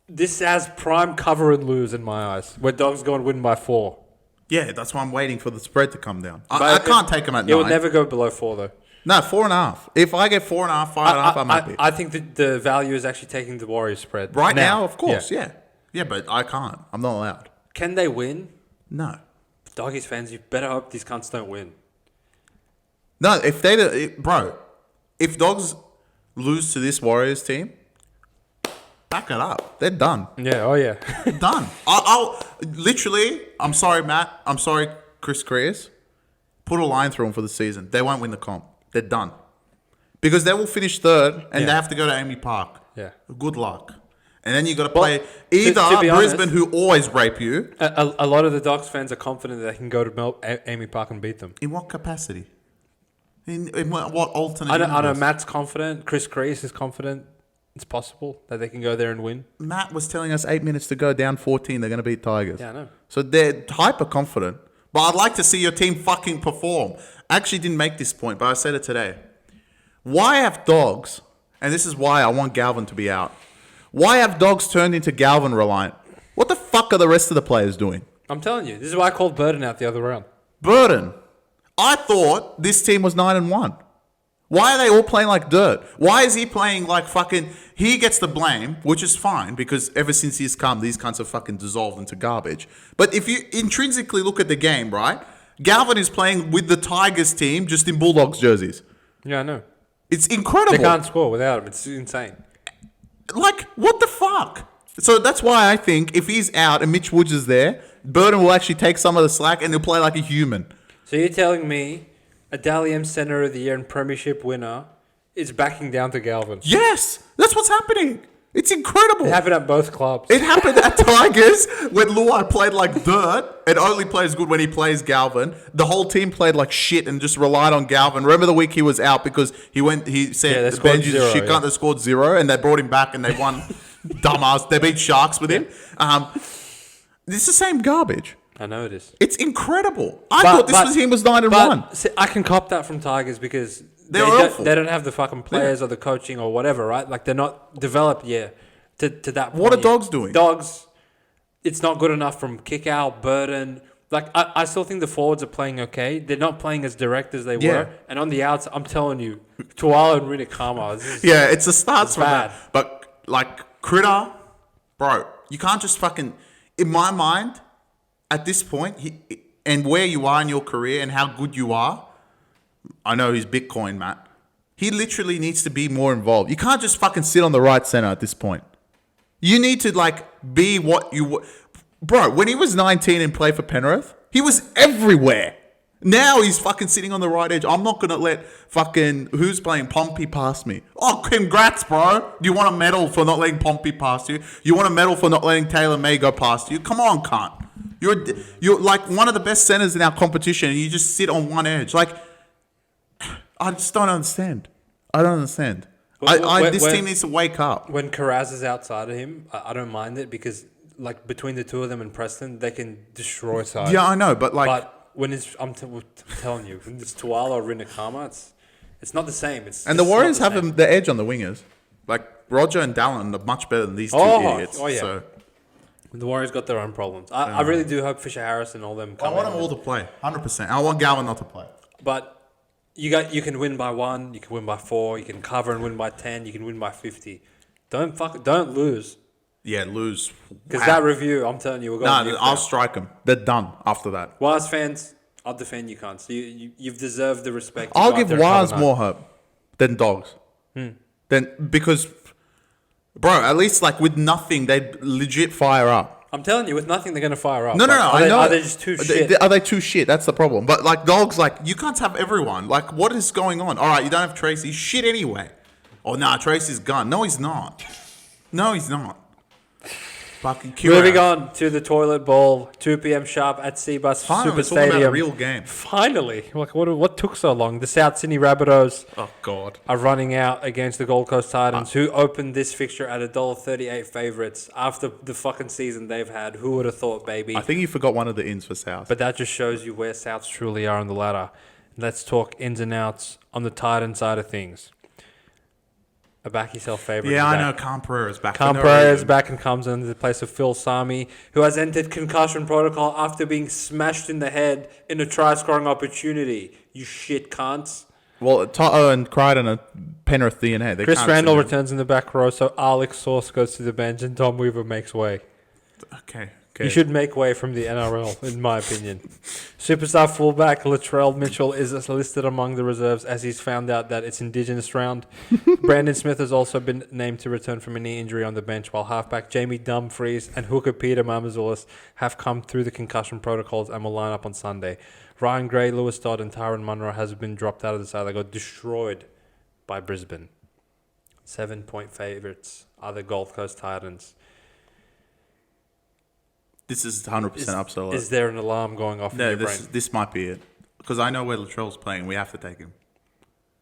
Speaker 1: This has prime cover and lose in my eyes, where Dogs go and win by 4.
Speaker 2: Yeah, that's why I'm waiting for the spread to come down. I can't take them at 9.
Speaker 1: It will never go below 4, though.
Speaker 2: No, 4.5. If I get 4.5, 5.5, I'm happy.
Speaker 1: I think that the value is actually taking the Warriors spread.
Speaker 2: Right now, of course, yeah. Yeah, but I can't. I'm not allowed.
Speaker 1: Can they win?
Speaker 2: No.
Speaker 1: Doggies fans, you better hope these cunts don't win.
Speaker 2: No, if if Dogs lose to this Warriors team, back it up. They're done.
Speaker 1: Yeah, oh yeah.
Speaker 2: Done. I'll literally, I'm sorry, Matt. I'm sorry, Chris Creas. Put a line through them for the season. They won't win the comp. They're done. Because they will finish third and they have to go to AAMI Park.
Speaker 1: Yeah.
Speaker 2: Good luck. And then you got to play
Speaker 1: to be
Speaker 2: Brisbane,
Speaker 1: honest,
Speaker 2: who always rape you.
Speaker 1: A lot of the Dogs fans are confident that they can go to AAMI Park and beat them.
Speaker 2: In what capacity? In what alternate
Speaker 1: I know
Speaker 2: universe?
Speaker 1: Matt's confident. Chris Crease is confident. It's possible that they can go there and win.
Speaker 2: Matt was telling us 8 minutes to go, down 14. They're going to beat Tigers.
Speaker 1: Yeah, I know.
Speaker 2: So they're hyper confident. But I'd like to see your team fucking perform. I actually didn't make this point, but I said it today. Why have Dogs, and this is why I want Galvin to be out, why have Dogs turned into Galvin reliant? What the fuck are the rest of the players doing?
Speaker 1: I'm telling you. This is why I called Burden out the other round.
Speaker 2: Burden. I thought this team was 9-1. Why are they all playing like dirt? Why is he playing like fucking... He gets the blame, which is fine, because ever since he's come, these cunts have fucking dissolved into garbage. But if you intrinsically look at the game, right? Galvin is playing with the Tigers team just in Bulldogs jerseys.
Speaker 1: Yeah, I know.
Speaker 2: It's incredible.
Speaker 1: They can't score without him. It's insane.
Speaker 2: Like, what the fuck? So that's why I think if he's out and Mitch Woods is there, Burden will actually take some of the slack and he'll play like a human.
Speaker 1: So you're telling me a Dally M Centre of the Year and Premiership winner is backing down to Galvin?
Speaker 2: Yes! That's what's happening. It's incredible.
Speaker 1: It happened at both clubs.
Speaker 2: It happened at Tigers when Luai played like dirt and only plays good when he plays Galvin. The whole team played like shit and just relied on Galvin. Remember the week he was out because he said the Benji's a shit cunt. They scored 0 and they brought him back and they won. Dumbass. They beat Sharks with him. This is the same garbage.
Speaker 1: I know it is.
Speaker 2: It's incredible. I thought this was him was 9-1.
Speaker 1: See, I can cop that from Tigers because they don't have the fucking players or the coaching or whatever, right? Like they're not developed yet to that point.
Speaker 2: What are Dogs doing?
Speaker 1: Dogs, it's not good enough from kick out, Burden. Like I still think the forwards are playing okay. They're not playing as direct as they were. And on the outs, I'm telling you, Tuala and Rinakama.
Speaker 2: Yeah, it's a start from
Speaker 1: bad.
Speaker 2: that. But like Critter, bro, you can't just fucking... In my mind, at this point, and where you are in your career and how good you are, I know he's Bitcoin, Matt. He literally needs to be more involved. You can't just fucking sit on the right center at this point. You need to like be what you... Bro, when he was 19 and played for Penrith, he was everywhere. Now he's fucking sitting on the right edge. I'm not going to let fucking... Who's playing Pompey past me? Oh, congrats, bro. Do you want a medal for not letting Pompey past you? You want a medal for not letting Taylor May go past you? Come on, cunt. You're like one of the best centers in our competition and you just sit on one edge. Like, I just don't understand. I don't understand. This team needs to wake up.
Speaker 1: When Carraz is outside of him, I don't mind it because like between the two of them and Preston, they can destroy sides.
Speaker 2: Yeah, I know, but like...
Speaker 1: But when it's... I'm telling you, when it's Tuala or Rinakama, it's not the same.
Speaker 2: And the Warriors have the edge on the wingers. Like, Roger and Dallin are much better than these two idiots. Oh, yeah. So.
Speaker 1: The Warriors got their own problems. I really do hope Fisher Harris and all them come
Speaker 2: I want them all to play, 100%. I want Galvin not to play.
Speaker 1: But you can win by 1, you can win by 4, you can cover and win by 10, you can win by 50. Don't lose.
Speaker 2: Yeah, lose.
Speaker 1: Because that review, I'm telling you, we're going to...
Speaker 2: I'll strike them. They're done after that.
Speaker 1: Waz fans, I'll defend you, cunts. So you've deserved the respect.
Speaker 2: I'll give Waz more hope than Dogs. then because, bro, at least like with nothing, they'd legit fire up.
Speaker 1: I'm telling you, with nothing, they're going to fire up.
Speaker 2: No, I know.
Speaker 1: Are they just too shit?
Speaker 2: Are they too shit? That's the problem. But like Dogs, like you can't have everyone. Like what is going on? All right, you don't have Tracy. Shit anyway. Oh, nah, Tracy's gone. No, he's not. No, he's not. Fucking
Speaker 1: Moving on to the toilet bowl, 2 p.m. sharp at Seabus Super Stadium.
Speaker 2: About a real game.
Speaker 1: Finally. Like, what took so long? The South Sydney Rabbitohs are running out against the Gold Coast Titans, who opened this fixture at $1.38 favourites after the fucking season they've had. Who would have thought, baby?
Speaker 2: I think you forgot one of the ins for South.
Speaker 1: But that just shows you where Souths truly are on the ladder. Let's talk ins and outs on the Titan side of things. A back-yourself favourite.
Speaker 2: Yeah, I know. Khan Pereira's back.
Speaker 1: Khan Pereira's back and comes into the place of Phil Sami, who has entered concussion protocol after being smashed in the head in a try-scoring opportunity. You shit cunts.
Speaker 2: Well, Toto and Crichton are Penrith DNA.
Speaker 1: Chris Randall returns in the back row, so Alex Sauce goes to the bench and Tom Weaver makes way.
Speaker 2: Okay.
Speaker 1: You should make way from the NRL, in my opinion. Superstar fullback Latrell Mitchell is listed among the reserves as he's found out that it's Indigenous round. Brandon Smith has also been named to return from a knee injury on the bench, while halfback Jamie Dumfries and hooker Peter Mamazoulis have come through the concussion protocols and will line up on Sunday. Ryan Gray, Lewis Dodd and Tyron Munro has been dropped out of the side. They got destroyed by Brisbane. 7-point favourites are the Gold Coast Titans.
Speaker 2: This is 100% upset.
Speaker 1: Is there an alarm going off in your brain?
Speaker 2: This might be it. Because I know where Latrell's playing. We have to take him.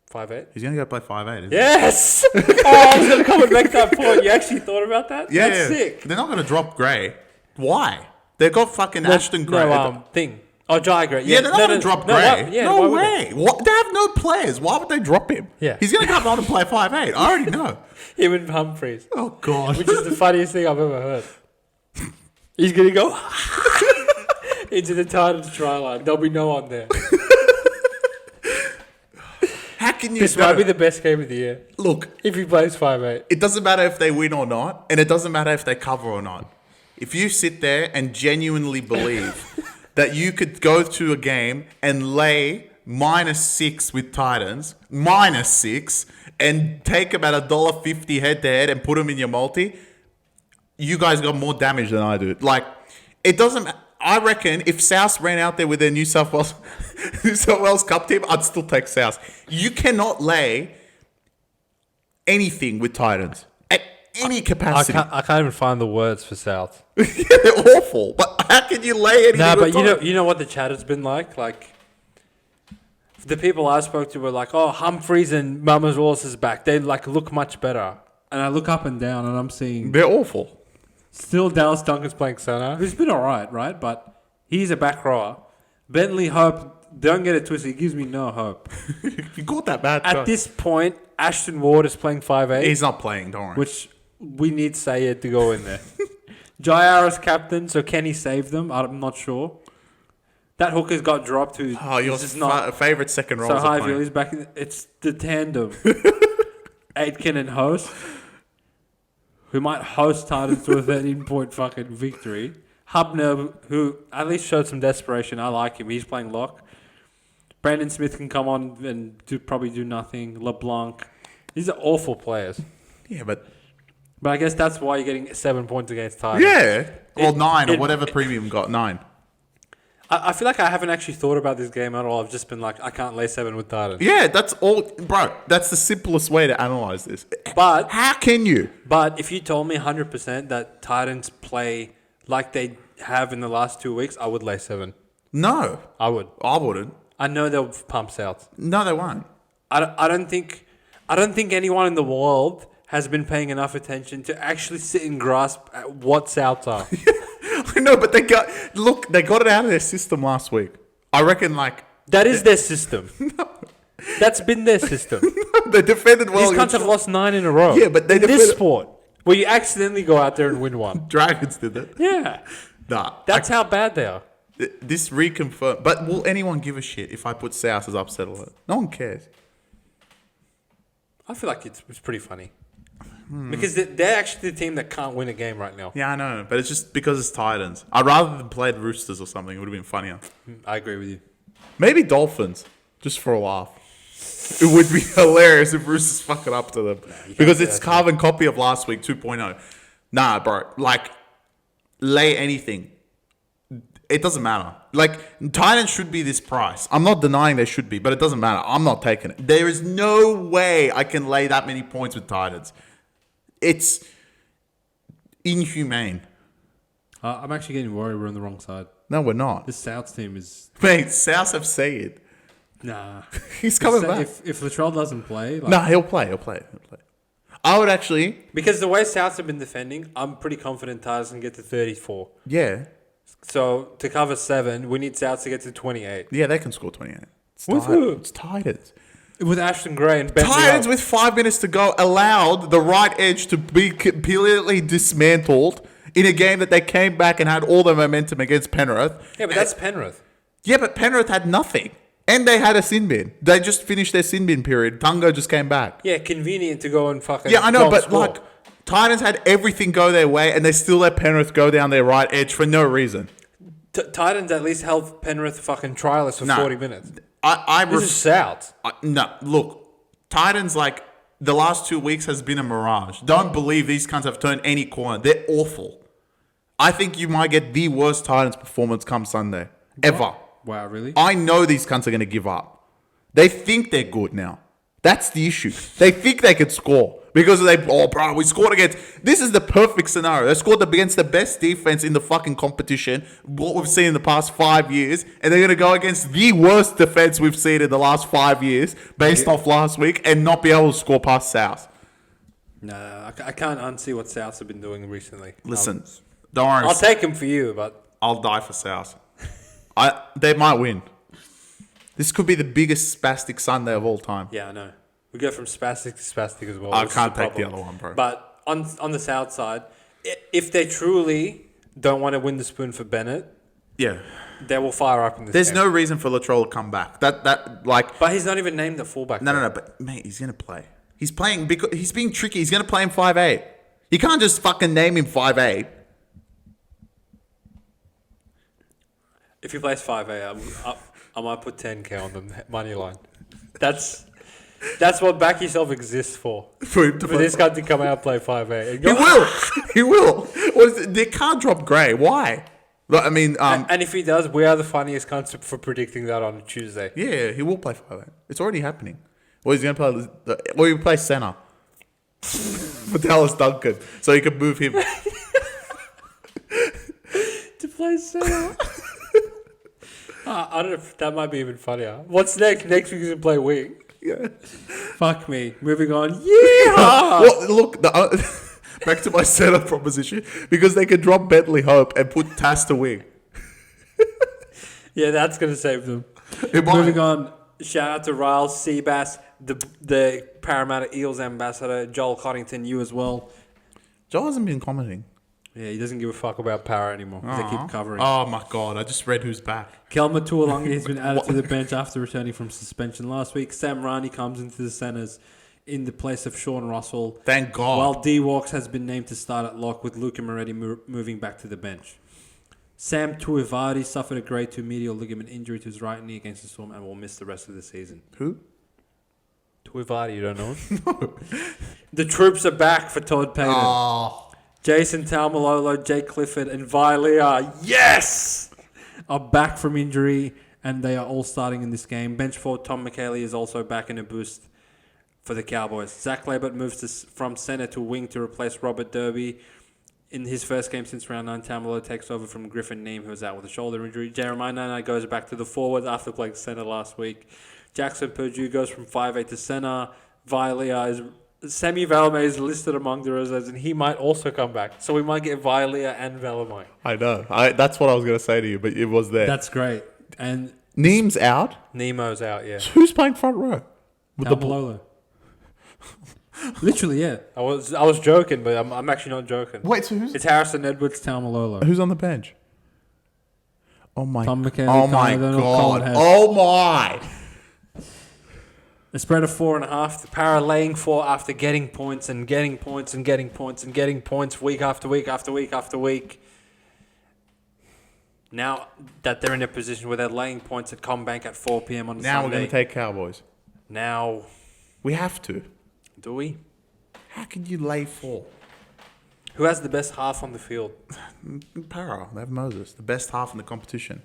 Speaker 1: 5'8"?
Speaker 2: He's going to go play 5'8", isn't
Speaker 1: Yes! Oh, I was going to come and make that point. You actually thought about that?
Speaker 2: Yeah.
Speaker 1: That's sick.
Speaker 2: They're not going to drop Gray. Why? They've got fucking Ashton Gray.
Speaker 1: Thing. Oh, Jai Gray.
Speaker 2: Yeah, they're not going to drop Gray. No way. They have no players. Why would they drop him?
Speaker 1: Yeah.
Speaker 2: He's going to come on and play 5'8". I already know.
Speaker 1: Him and Humphreys.
Speaker 2: Oh, God.
Speaker 1: Which is the funniest thing I've ever heard. He's going to go into the Titans try line. There'll be no one there.
Speaker 2: How can you...
Speaker 1: This might be the best game of the year.
Speaker 2: Look.
Speaker 1: If he plays 5'8".
Speaker 2: It doesn't matter if they win or not, and it doesn't matter if they cover or not. If you sit there and genuinely believe that you could go to a game and lay -6 with Titans, -6, and take about $1.50 head-to-head and put them in your multi... You guys got more damage than I do. Like, it doesn't... I reckon if South ran out there with their New South Wales Cup team, I'd still take South. You cannot lay anything with Titans at any capacity.
Speaker 1: I can't even find the words for South.
Speaker 2: Yeah, they're awful. But how can you lay anything with Titans?
Speaker 1: you know what the chat has been like? Like, the people I spoke to were like, oh, Humphreys and Mama's Wallace is back. They, like, look much better. And I look up and down and I'm seeing...
Speaker 2: They're awful.
Speaker 1: Still, Dallas Duncan's playing center, who's been all right? But he's a back rower. Bentley Hope, don't get it twisted, he gives me no hope.
Speaker 2: You got that bad.
Speaker 1: At this point, Ashton Ward is playing 5'8".
Speaker 2: He's not playing, don't worry.
Speaker 1: Which we need Sayed to go in there. Jair is captain, so can he save them? I'm not sure. That hooker's got dropped.
Speaker 2: Your favourite second row.
Speaker 1: So Highfield, he's back. It's the tandem. Aitken and Host, who might host Titans to a 13-point fucking victory. Hubner, who at least showed some desperation. I like him. He's playing lock. Brandon Smith can come on and probably do nothing. LeBlanc. These are awful players.
Speaker 2: Yeah, but
Speaker 1: I guess that's why you're getting 7 points against Titans.
Speaker 2: Yeah. Well, 9 or whatever premium got. 9.
Speaker 1: I feel like I haven't actually thought about this game at all. I've just been like, I can't lay 7 with Titans.
Speaker 2: Yeah, that's all. Bro, that's the simplest way to analyze this.
Speaker 1: But
Speaker 2: how can you?
Speaker 1: But if you told me 100% that Titans play like they have in the last 2 weeks, I would lay 7.
Speaker 2: No.
Speaker 1: I would.
Speaker 2: I wouldn't.
Speaker 1: I know they'll pump South.
Speaker 2: No, they won't.
Speaker 1: I don't think anyone in the world has been paying enough attention to actually sit and grasp at what Souths are.
Speaker 2: I know, but they got it out of their system last week. I reckon,
Speaker 1: that is their system. No. That's been their system.
Speaker 2: No, they defended well.
Speaker 1: These cunts have lost 9 in a row.
Speaker 2: Yeah, but they defended
Speaker 1: this sport where you accidentally go out there and win one.
Speaker 2: Dragons did it.
Speaker 1: Yeah.
Speaker 2: Nah.
Speaker 1: That's how bad they are.
Speaker 2: This reconfirmed. But will anyone give a shit if I put South as upset alert? No one cares.
Speaker 1: I feel like it's pretty funny. Because they're actually the team that can't win a game right now.
Speaker 2: Yeah, I know. But it's just because it's Titans. I'd rather than played Roosters or something. It would have been funnier.
Speaker 1: I agree with you.
Speaker 2: Maybe Dolphins. Just for a laugh. It would be hilarious if Roosters fuck it up to them.
Speaker 1: you
Speaker 2: Because
Speaker 1: can't
Speaker 2: it's
Speaker 1: say that.
Speaker 2: carbon copy of last week 2.0. Nah, bro. Like, lay anything. It doesn't matter. Like, Titans should be this price. I'm not denying they should be, but it doesn't matter. I'm not taking it. There is no way I can lay that many points with Titans. It's inhumane.
Speaker 3: I'm actually getting worried we're on the wrong side.
Speaker 2: No, we're not.
Speaker 3: This Souths team is...
Speaker 2: Mate, South have said
Speaker 3: Nah.
Speaker 2: he's coming back.
Speaker 3: If Latrell doesn't play... Like,
Speaker 2: No, he'll play. I would actually...
Speaker 1: Because the way Souths have been defending, I'm pretty confident Titans can get to 34.
Speaker 2: Yeah.
Speaker 1: So to cover 7, we need Souths to get to 28.
Speaker 2: Yeah, they can score 28.
Speaker 1: With who?
Speaker 2: It's Titans.
Speaker 1: With Ashton Gray and Ben
Speaker 2: Titans with 5 minutes to go allowed the right edge to be completely dismantled in a game that they came back and had all the momentum against Penrith.
Speaker 1: Yeah, but that's Penrith.
Speaker 2: Yeah, but Penrith had nothing. And they had a sin bin. They just finished their sin bin period. Tungo just came back.
Speaker 1: Yeah, convenient to go and fucking...
Speaker 2: Yeah, I know,
Speaker 1: go and
Speaker 2: but
Speaker 1: score.
Speaker 2: like, Titans had everything go their way and they still let Penrith go down their right edge for no reason.
Speaker 1: Titans at least held Penrith fucking trialists for
Speaker 2: No.
Speaker 1: 40 minutes.
Speaker 2: I
Speaker 1: This is South.
Speaker 2: no, look, Titans, like, the last 2 weeks has been a mirage. Don't believe these cunts have turned any corner. They're awful. I think you might get the worst Titans performance come Sunday. Ever.
Speaker 3: Wow, really?
Speaker 2: I know these cunts are going to give up. They think they're good now. That's the issue. They think they can score. Because we scored against... This is the perfect scenario. They scored against the best defense in the fucking competition, what we've seen in the past 5 years, and they're going to go against the worst defense we've seen in the last 5 years, based off last week, and not be able to score past South.
Speaker 1: No, I can't unsee what Souths have been doing recently.
Speaker 2: Listen, don't worry.
Speaker 1: I'll take him for you, but...
Speaker 2: I'll die for South. They might win. This could be the biggest spastic Sunday of all time.
Speaker 1: Yeah, I know. We go from spastic to spastic as well.
Speaker 2: I
Speaker 1: which is
Speaker 2: can't
Speaker 1: the
Speaker 2: take the
Speaker 1: problem.
Speaker 2: other one, bro.
Speaker 1: But on the South side, if they truly don't want to win the spoon for Bennett,
Speaker 2: Yeah.
Speaker 1: they will fire up in this
Speaker 2: There's
Speaker 1: game.
Speaker 2: no reason for Latrell to come back.
Speaker 1: But he's not even named the fullback.
Speaker 2: No. But mate, he's gonna play. He's playing because he's being tricky. He's gonna play him 5'8". You can't just fucking name him 5'8".
Speaker 1: If he plays 5A, I might put 10K on the money line. That's what BackYourself exists for.
Speaker 2: For him to play.
Speaker 1: this guy to come out and play 5A. And
Speaker 2: He
Speaker 1: go,
Speaker 2: will. He will. They can't drop Gray. Why? Like, I mean,
Speaker 1: and if he does, we are the funniest concept for predicting that on Tuesday.
Speaker 2: yeah, he will play 5'8". It's already happening. Or he's gonna play. Or he play center. For Dallas Duncan, so he can move him.
Speaker 1: To play center. I don't know if that might be even funnier. What's next? Next week he's going to play wing.
Speaker 2: Yeah.
Speaker 1: Fuck me. Moving on. Yeah.
Speaker 2: Well, look, back to my center proposition, because they can drop Bentley Hope and put Tass to wing.
Speaker 1: Yeah, that's going to save them.
Speaker 2: It might.
Speaker 1: Moving on. Shout out to Riles, Seabass, the Parramatta Eels ambassador, Joel Coddington, you as well.
Speaker 2: Joel hasn't been commenting.
Speaker 1: Yeah, he doesn't give a fuck about Para anymore. They keep covering.
Speaker 2: Oh my god, I just read who's back.
Speaker 3: Kelma Tuolungi has been added to the bench after returning from suspension last week. Sam Rani comes into the centres in the place of Sean Russell.
Speaker 2: Thank God.
Speaker 3: While D Walks has been named to start at lock, with Luca Moretti moving back to the bench. Sam Tuivasa suffered a grade 2 medial ligament injury to his right knee against the Storm and will miss the rest of the season.
Speaker 2: Who?
Speaker 1: Tuivasa, you don't know him? No. The troops are back for Todd Payton.
Speaker 2: Oh.
Speaker 3: Jason Taumalolo, Jake Clifford, and Vilea, yes, are back from injury, and they are all starting in this game. Bench forward Tom McKaylee is also back in a boost for the Cowboys. Zach Labert moves from centre to wing to replace Robert Derby. In his first game since round 9, Taumalolo takes over from Griffin Neem, who was out with a shoulder injury. Jeremiah Nana goes back to the forwards after playing centre last week. Jackson Purdue goes from 5'8" to centre. Vilea is... Sammy Valemay is listed among the reserves, and he might also come back. So we might get Vilea and Valemay.
Speaker 2: I know. That's what I was going to say to you, but it was there.
Speaker 3: That's great. And
Speaker 2: Neem's out.
Speaker 1: Nemo's out, yeah.
Speaker 2: Who's playing front row? With
Speaker 3: Taumalolo. Literally, yeah.
Speaker 1: I was joking, but I'm actually not joking.
Speaker 2: Wait, so who's
Speaker 1: It's Harrison Edwards.
Speaker 3: Taumalolo.
Speaker 2: on the bench? Oh my.
Speaker 3: Tom McKaylee,
Speaker 2: oh my
Speaker 3: Connor Donald, Colin
Speaker 2: god.
Speaker 3: Hess.
Speaker 2: Oh my.
Speaker 1: A spread of 4.5. The Para laying 4 after getting points and getting points and getting points and getting points week after week after week after week. Now that they're in a position where they're laying points at Combank at 4 p.m. on
Speaker 2: Now
Speaker 1: Sunday.
Speaker 2: we're going to take Cowboys.
Speaker 1: Now,
Speaker 2: We have to.
Speaker 1: do we?
Speaker 2: How can you lay 4?
Speaker 1: Who has the best half on the field?
Speaker 2: Para. They have Moses. The best half in the competition.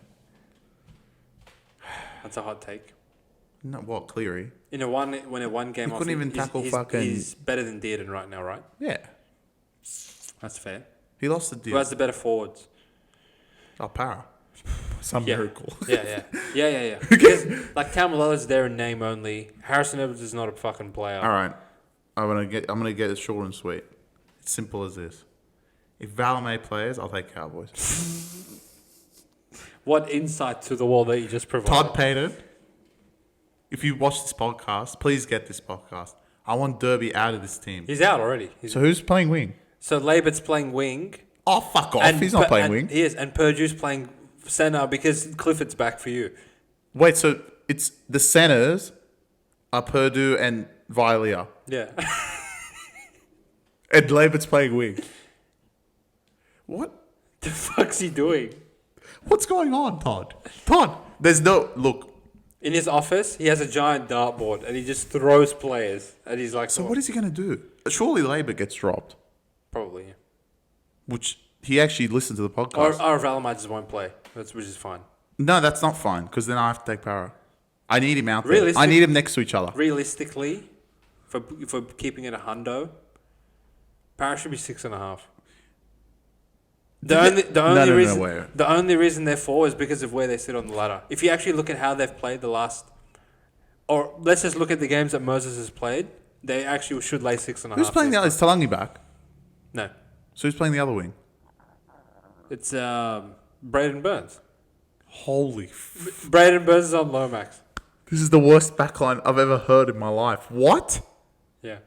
Speaker 1: That's a hot take.
Speaker 2: No, what? Cleary?
Speaker 1: In a one game,
Speaker 2: He couldn't even tackle fucking...
Speaker 1: He's better than Dearden right now, right?
Speaker 2: Yeah.
Speaker 1: That's fair.
Speaker 2: He lost the
Speaker 1: Who
Speaker 2: deal.
Speaker 1: has the better forwards?
Speaker 2: Oh, Para. Some
Speaker 1: Yeah.
Speaker 2: miracle.
Speaker 1: Yeah. Because, like, Tamalolo's there in name only. Harrison Edwards is not a fucking player.
Speaker 2: All right. I'm gonna get it short and sweet. It's simple as this. If Valame plays, I'll take Cowboys.
Speaker 1: What insight to the wall that you just provided.
Speaker 2: Todd Payton, if you watch this podcast, please get this podcast. I want Derby out of this team.
Speaker 1: He's out already.
Speaker 2: So who's playing wing?
Speaker 1: So Labert's playing wing.
Speaker 2: Oh, fuck off. He's not playing wing.
Speaker 1: He is. And Purdue's playing centre because Clifford's back for you.
Speaker 2: Wait, so it's the centers are Purdue and Vilea.
Speaker 1: Yeah.
Speaker 2: And Laber's playing wing. What?
Speaker 1: The fuck's he doing?
Speaker 2: What's going on, Todd? Todd, there's no... Look.
Speaker 1: In his office, he has a giant dartboard and he just throws players. And he's like...
Speaker 2: So what is he going to do? Surely Labour gets dropped.
Speaker 1: Probably, yeah.
Speaker 2: Which he actually listened to the podcast.
Speaker 1: Or Valamai just won't play, which is fine.
Speaker 2: No, that's not fine, because then I have to take Para. I need him out there. I need him next to each other.
Speaker 1: Realistically, for keeping it a hundo, Para should be 6.5. The only reason they're 4 is because of where they sit on the ladder. If you actually look at how they've played the last, or let's just look at the games that Moses has played, they actually should lay 6.5.
Speaker 2: Who's playing the other? Is Talangi back?
Speaker 1: No,
Speaker 2: So who's playing the other wing?
Speaker 1: it's Braden Burns.
Speaker 2: Holy
Speaker 1: Braden Burns is on Lomax.
Speaker 2: This is the worst backline I've ever heard in my life. What?
Speaker 1: Yeah.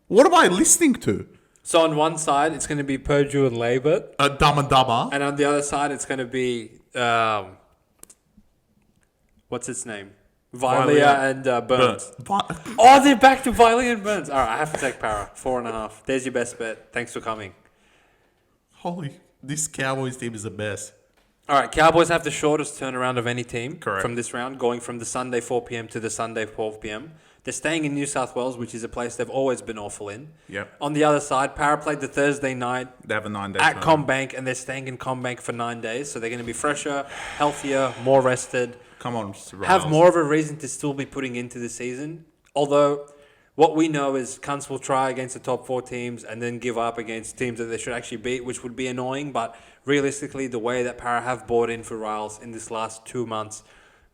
Speaker 2: What am I listening to?
Speaker 1: So on one side, it's going to be Purdue and Labour.
Speaker 2: Dumma Dumma.
Speaker 1: And on the other side, it's going to be, what's its name? Vilea and Burns. Oh, they're back to Vilea and Burns. All right, I have to take Para. 4.5. There's your best bet. Thanks for coming.
Speaker 2: Holy, this Cowboys team is the best.
Speaker 1: All right, Cowboys have the shortest turnaround of any team
Speaker 2: Correct.
Speaker 1: from this round, going from the Sunday 4 p.m. to the Sunday 12 p.m. They're staying in New South Wales, which is a place they've always been awful in.
Speaker 2: Yep.
Speaker 1: On the other side, Para played the Thursday night
Speaker 2: They have a 9-day
Speaker 1: at
Speaker 2: turnaround.
Speaker 1: CommBank, and they're staying in CommBank for 9 days. So they're going to be fresher, healthier, more rested.
Speaker 2: Come on, Mr.
Speaker 1: Have
Speaker 2: Riles.
Speaker 1: more of a reason to still be putting into the season. Although, what we know is Cunts will try against the top 4 teams and then give up against teams that they should actually beat, which would be annoying. But realistically, the way that Para have bought in for Riles in this last 2 months,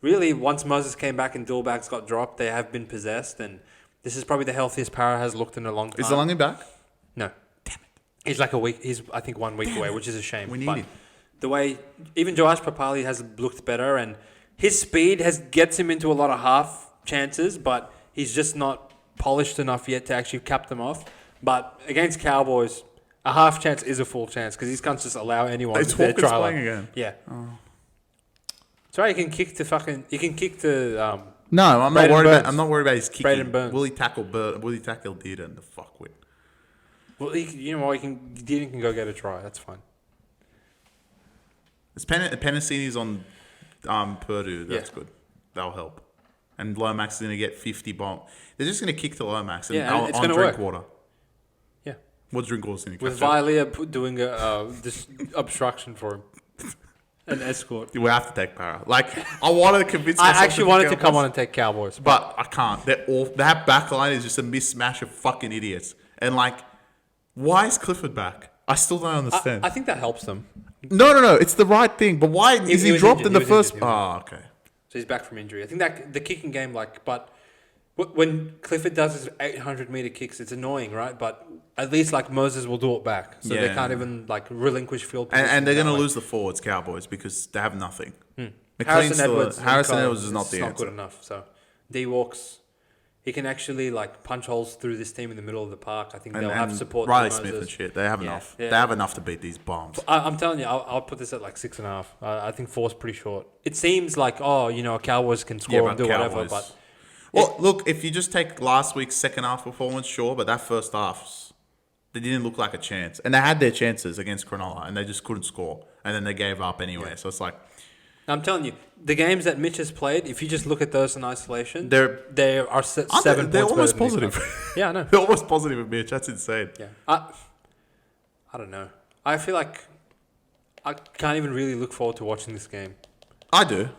Speaker 1: really, once Moses came back and Dillbacks got dropped, they have been possessed. And this is probably the healthiest Para has looked in a long time.
Speaker 2: Is Talangi back?
Speaker 1: No. Damn it. He's like a week. He's, I think, 1 week away, which is a shame.
Speaker 2: We need
Speaker 1: but
Speaker 2: him.
Speaker 1: the way even Joash Papali has looked better, and his speed gets him into a lot of half chances, but he's just not polished enough yet to actually cap them off. But against Cowboys, a half chance is a full chance because these can't just allow anyone
Speaker 2: It's
Speaker 1: to their
Speaker 2: Hawkins
Speaker 1: try
Speaker 2: playing
Speaker 1: line.
Speaker 2: again.
Speaker 1: Yeah. Oh. Sorry, you can kick to
Speaker 2: No, I'm not
Speaker 1: Braden
Speaker 2: worried
Speaker 1: Burns.
Speaker 2: about. I'm not worried about his kicking.
Speaker 1: Braden Burns.
Speaker 2: Will he tackle Dearden? The fuck with.
Speaker 1: well, you know what? Dearden can go get a try. That's fine.
Speaker 2: It's Penasini's on Purdue. That's good. That'll help. And Lomax is going to get 50 bomb. They're just going to kick to Lomax and
Speaker 1: Yeah, and it's gonna
Speaker 2: drink
Speaker 1: work.
Speaker 2: water.
Speaker 1: Yeah.
Speaker 2: What drink water's going to
Speaker 1: With Vilea doing this obstruction for him. An escort.
Speaker 2: We have to take Para. Like, I wanted to convince
Speaker 1: I
Speaker 2: myself
Speaker 1: actually wanted to come on and take Cowboys.
Speaker 2: But I can't. That back line is just a mismatch of fucking idiots. And, like, why is Clifford back? I still don't understand.
Speaker 1: I think that helps them.
Speaker 2: No. It's the right thing. But why is he
Speaker 1: was
Speaker 2: dropped
Speaker 1: injured.
Speaker 2: in the
Speaker 1: He was
Speaker 2: first...
Speaker 1: injured. He
Speaker 2: Oh, okay.
Speaker 1: So he's back from injury. I think that the kicking game, but when Clifford does his 800-meter kicks, it's annoying, right? But at least, like, Moses will do it back. So they can't even, like, relinquish field position.
Speaker 2: And they're going to
Speaker 1: that way.
Speaker 2: lose the forwards, Cowboys, because they have nothing.
Speaker 1: Harrison Edwards
Speaker 2: is not the
Speaker 1: not
Speaker 2: answer.
Speaker 1: good enough. So D walks. He can actually like punch holes through this team in the middle of the park. I think they'll have support.
Speaker 2: Riley
Speaker 1: from
Speaker 2: Smith
Speaker 1: Moses.
Speaker 2: and shit. They have
Speaker 1: Yeah,
Speaker 2: enough.
Speaker 1: yeah.
Speaker 2: They have enough to beat these bombs.
Speaker 1: I'm telling you, I'll put this at like 6.5. I think 4's pretty short. It seems like Cowboys can score and do whatever, but
Speaker 2: Well, look, if you just take last week's second half performance, sure, but that first half, they didn't look like a chance. And they had their chances against Cronulla, and they just couldn't score. And then they gave up anyway. So it's like,
Speaker 1: I'm telling you, the games that Mitch has played, if you just look at those in isolation,
Speaker 2: They're
Speaker 1: they are 7
Speaker 2: they're
Speaker 1: points
Speaker 2: almost
Speaker 1: better than
Speaker 2: positive.
Speaker 1: Newcastle. Yeah, I know.
Speaker 2: They're almost positive with Mitch. That's insane.
Speaker 1: Yeah. I don't know. I feel like I can't even really look forward to watching this game.
Speaker 2: I do.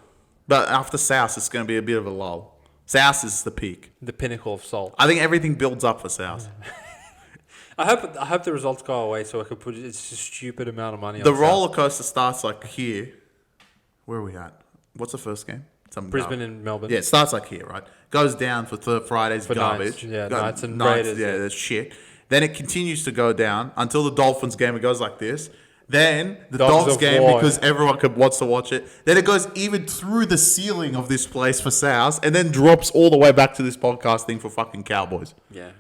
Speaker 2: But after South, it's going to be a bit of a lull. South is the peak.
Speaker 1: The pinnacle of salt.
Speaker 2: I think everything builds up for South.
Speaker 1: I hope the results go away so I can put it's a stupid amount of money on
Speaker 2: The
Speaker 1: South.
Speaker 2: roller coaster starts like here. Where are we at? What's the first game?
Speaker 1: Brisbane and Melbourne.
Speaker 2: Yeah, it starts like here, right? Goes down for Friday's
Speaker 1: For
Speaker 2: garbage.
Speaker 1: Knights, yeah, Knights and Raiders,
Speaker 2: Yeah,
Speaker 1: yeah.
Speaker 2: that's shit. Then it continues to go down until the Dolphins game. It goes like this. Then the Dogs
Speaker 1: of
Speaker 2: game,
Speaker 1: War.
Speaker 2: because everyone wants to watch it. Then it goes even through the ceiling of this place for South, and then drops all the way back to this podcast thing for fucking Cowboys.
Speaker 1: Yeah.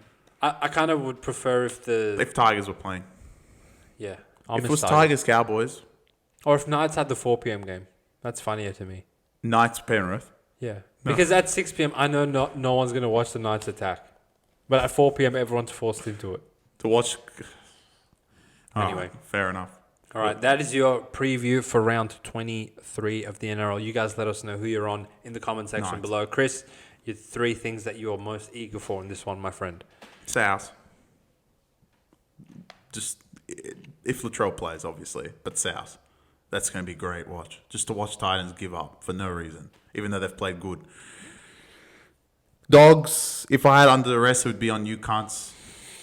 Speaker 1: I kind of would prefer
Speaker 2: If Tigers were playing.
Speaker 1: Yeah.
Speaker 2: If it was Tigers, Cowboys,
Speaker 1: Or if Knights had the 4 p.m. game. That's funnier to me.
Speaker 2: Knights, Penrith.
Speaker 1: Yeah. Because at 6 p.m., I know no one's going to watch the Knights attack. But at 4 p.m., everyone's forced into it.
Speaker 2: To watch.
Speaker 1: Anyway.
Speaker 2: Fair enough.
Speaker 1: All right, that is your preview for round 23 of the NRL. You guys let us know who you're on in the comment section
Speaker 2: Nice.
Speaker 1: below. Chris, your 3 things that you are most eager for in this one, my friend.
Speaker 2: South. Just if Latrell plays, obviously, but South. That's going to be great watch. Just to watch Titans give up for no reason, even though they've played good. Dogs, if I had under the rest, it would be on you cunts.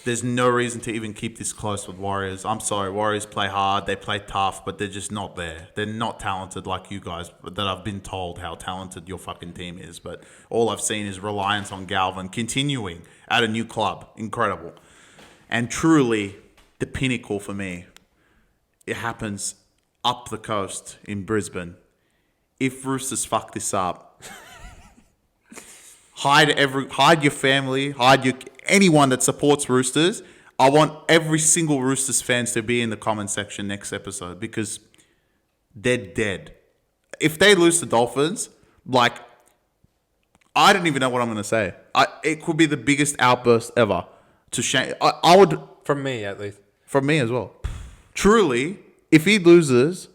Speaker 2: There's no reason to even keep this close with Warriors. I'm sorry, Warriors play hard, they play tough, but they're just not there. They're not talented like you guys, that I've been told how talented your fucking team is. But all I've seen is reliance on Galvin continuing at a new club. Incredible. And truly, the pinnacle for me, it happens up the coast in Brisbane. If Roosters fuck this up, hide your family, anyone that supports Roosters. I want every single Roosters fans to be in the comment section next episode because they're dead. If they lose to Dolphins, like, I don't even know what I'm going to say. It could be the biggest outburst ever. To shame. I would.
Speaker 1: From me, at least.
Speaker 2: From me as well. Truly, if he loses,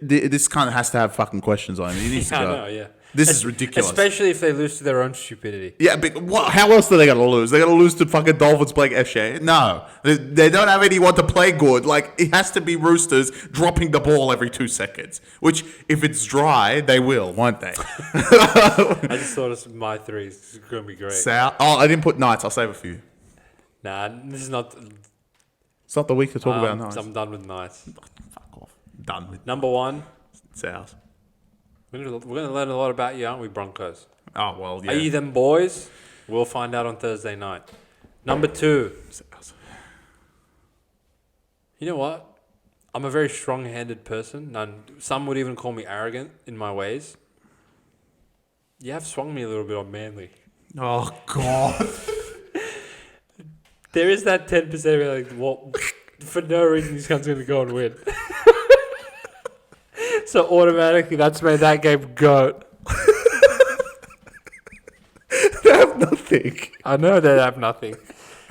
Speaker 2: this kind of has to have fucking questions on him. He needs to go.
Speaker 1: I know, yeah.
Speaker 2: This is ridiculous.
Speaker 1: Especially if they lose to their own stupidity.
Speaker 2: Yeah, but how else are they going to lose? They're going to lose to fucking Dolphins playing Eshe? No. They don't have anyone to play good. Like, it has to be Roosters dropping the ball every 2 seconds. Which, if it's dry, they will, won't they?
Speaker 1: I just thought it's my 3. It's going to be great.
Speaker 2: I didn't put Knights. I'll save a few.
Speaker 1: Nah, this is not...
Speaker 2: It's not the week to talk about Knights.
Speaker 1: I'm done with Knights.
Speaker 2: Fuck off. Done with
Speaker 1: Number 1.
Speaker 2: South.
Speaker 1: We're going to learn a lot about you, aren't we, Broncos?
Speaker 2: Oh, well, yeah.
Speaker 1: Are you them boys? We'll find out on Thursday night. Number 2.
Speaker 2: South.
Speaker 1: You know what? I'm a very strong-handed person. Some would even call me arrogant in my ways. You have swung me a little bit on Manly.
Speaker 2: Oh, God.
Speaker 1: There is that 10% of me like, well, for no reason, this guy's going to go and win. So automatically, that's made that game GOAT.
Speaker 2: They have nothing.
Speaker 1: I know they have nothing.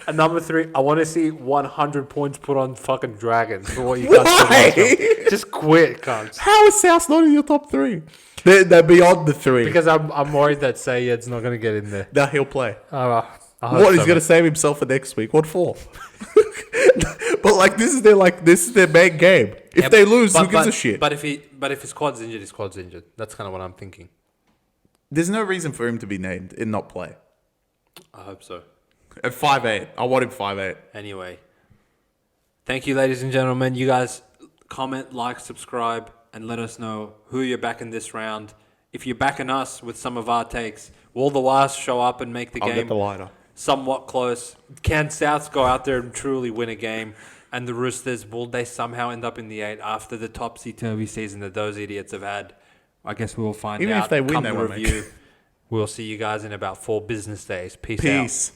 Speaker 1: And number 3, I want to see 100 points put on fucking Dragons for what you guys did. Just quit, cunts.
Speaker 2: How is South not in your top 3? They're beyond the 3.
Speaker 1: Because I'm worried that Sayed's not going to get in there.
Speaker 2: No, he'll play.
Speaker 1: What,
Speaker 2: he's going to save himself for next week? What for? But like this is their main game. If they lose, who gives a shit?
Speaker 1: But if his squad's injured, his squad's injured. That's kind of what I'm thinking.
Speaker 2: There's no reason for him to be named and not play.
Speaker 1: I hope so.
Speaker 2: At 5'8", I want him 5'8".
Speaker 1: Anyway, thank you, ladies and gentlemen. You guys comment, like, subscribe, and let us know who you're backing this round. If you're backing us with some of our takes, will the Wires show up and make the
Speaker 2: I'll
Speaker 1: game
Speaker 2: get the lighter.
Speaker 1: somewhat close? Can Souths go out there and truly win a game? And the Roosters, will they somehow end up in the 8 after the topsy-turvy season that those idiots have had? I guess we'll find out.
Speaker 2: Even if they win,
Speaker 1: come
Speaker 2: they
Speaker 1: the
Speaker 2: won't
Speaker 1: review. We'll see you guys in about 4 business days. Peace out.
Speaker 2: Peace.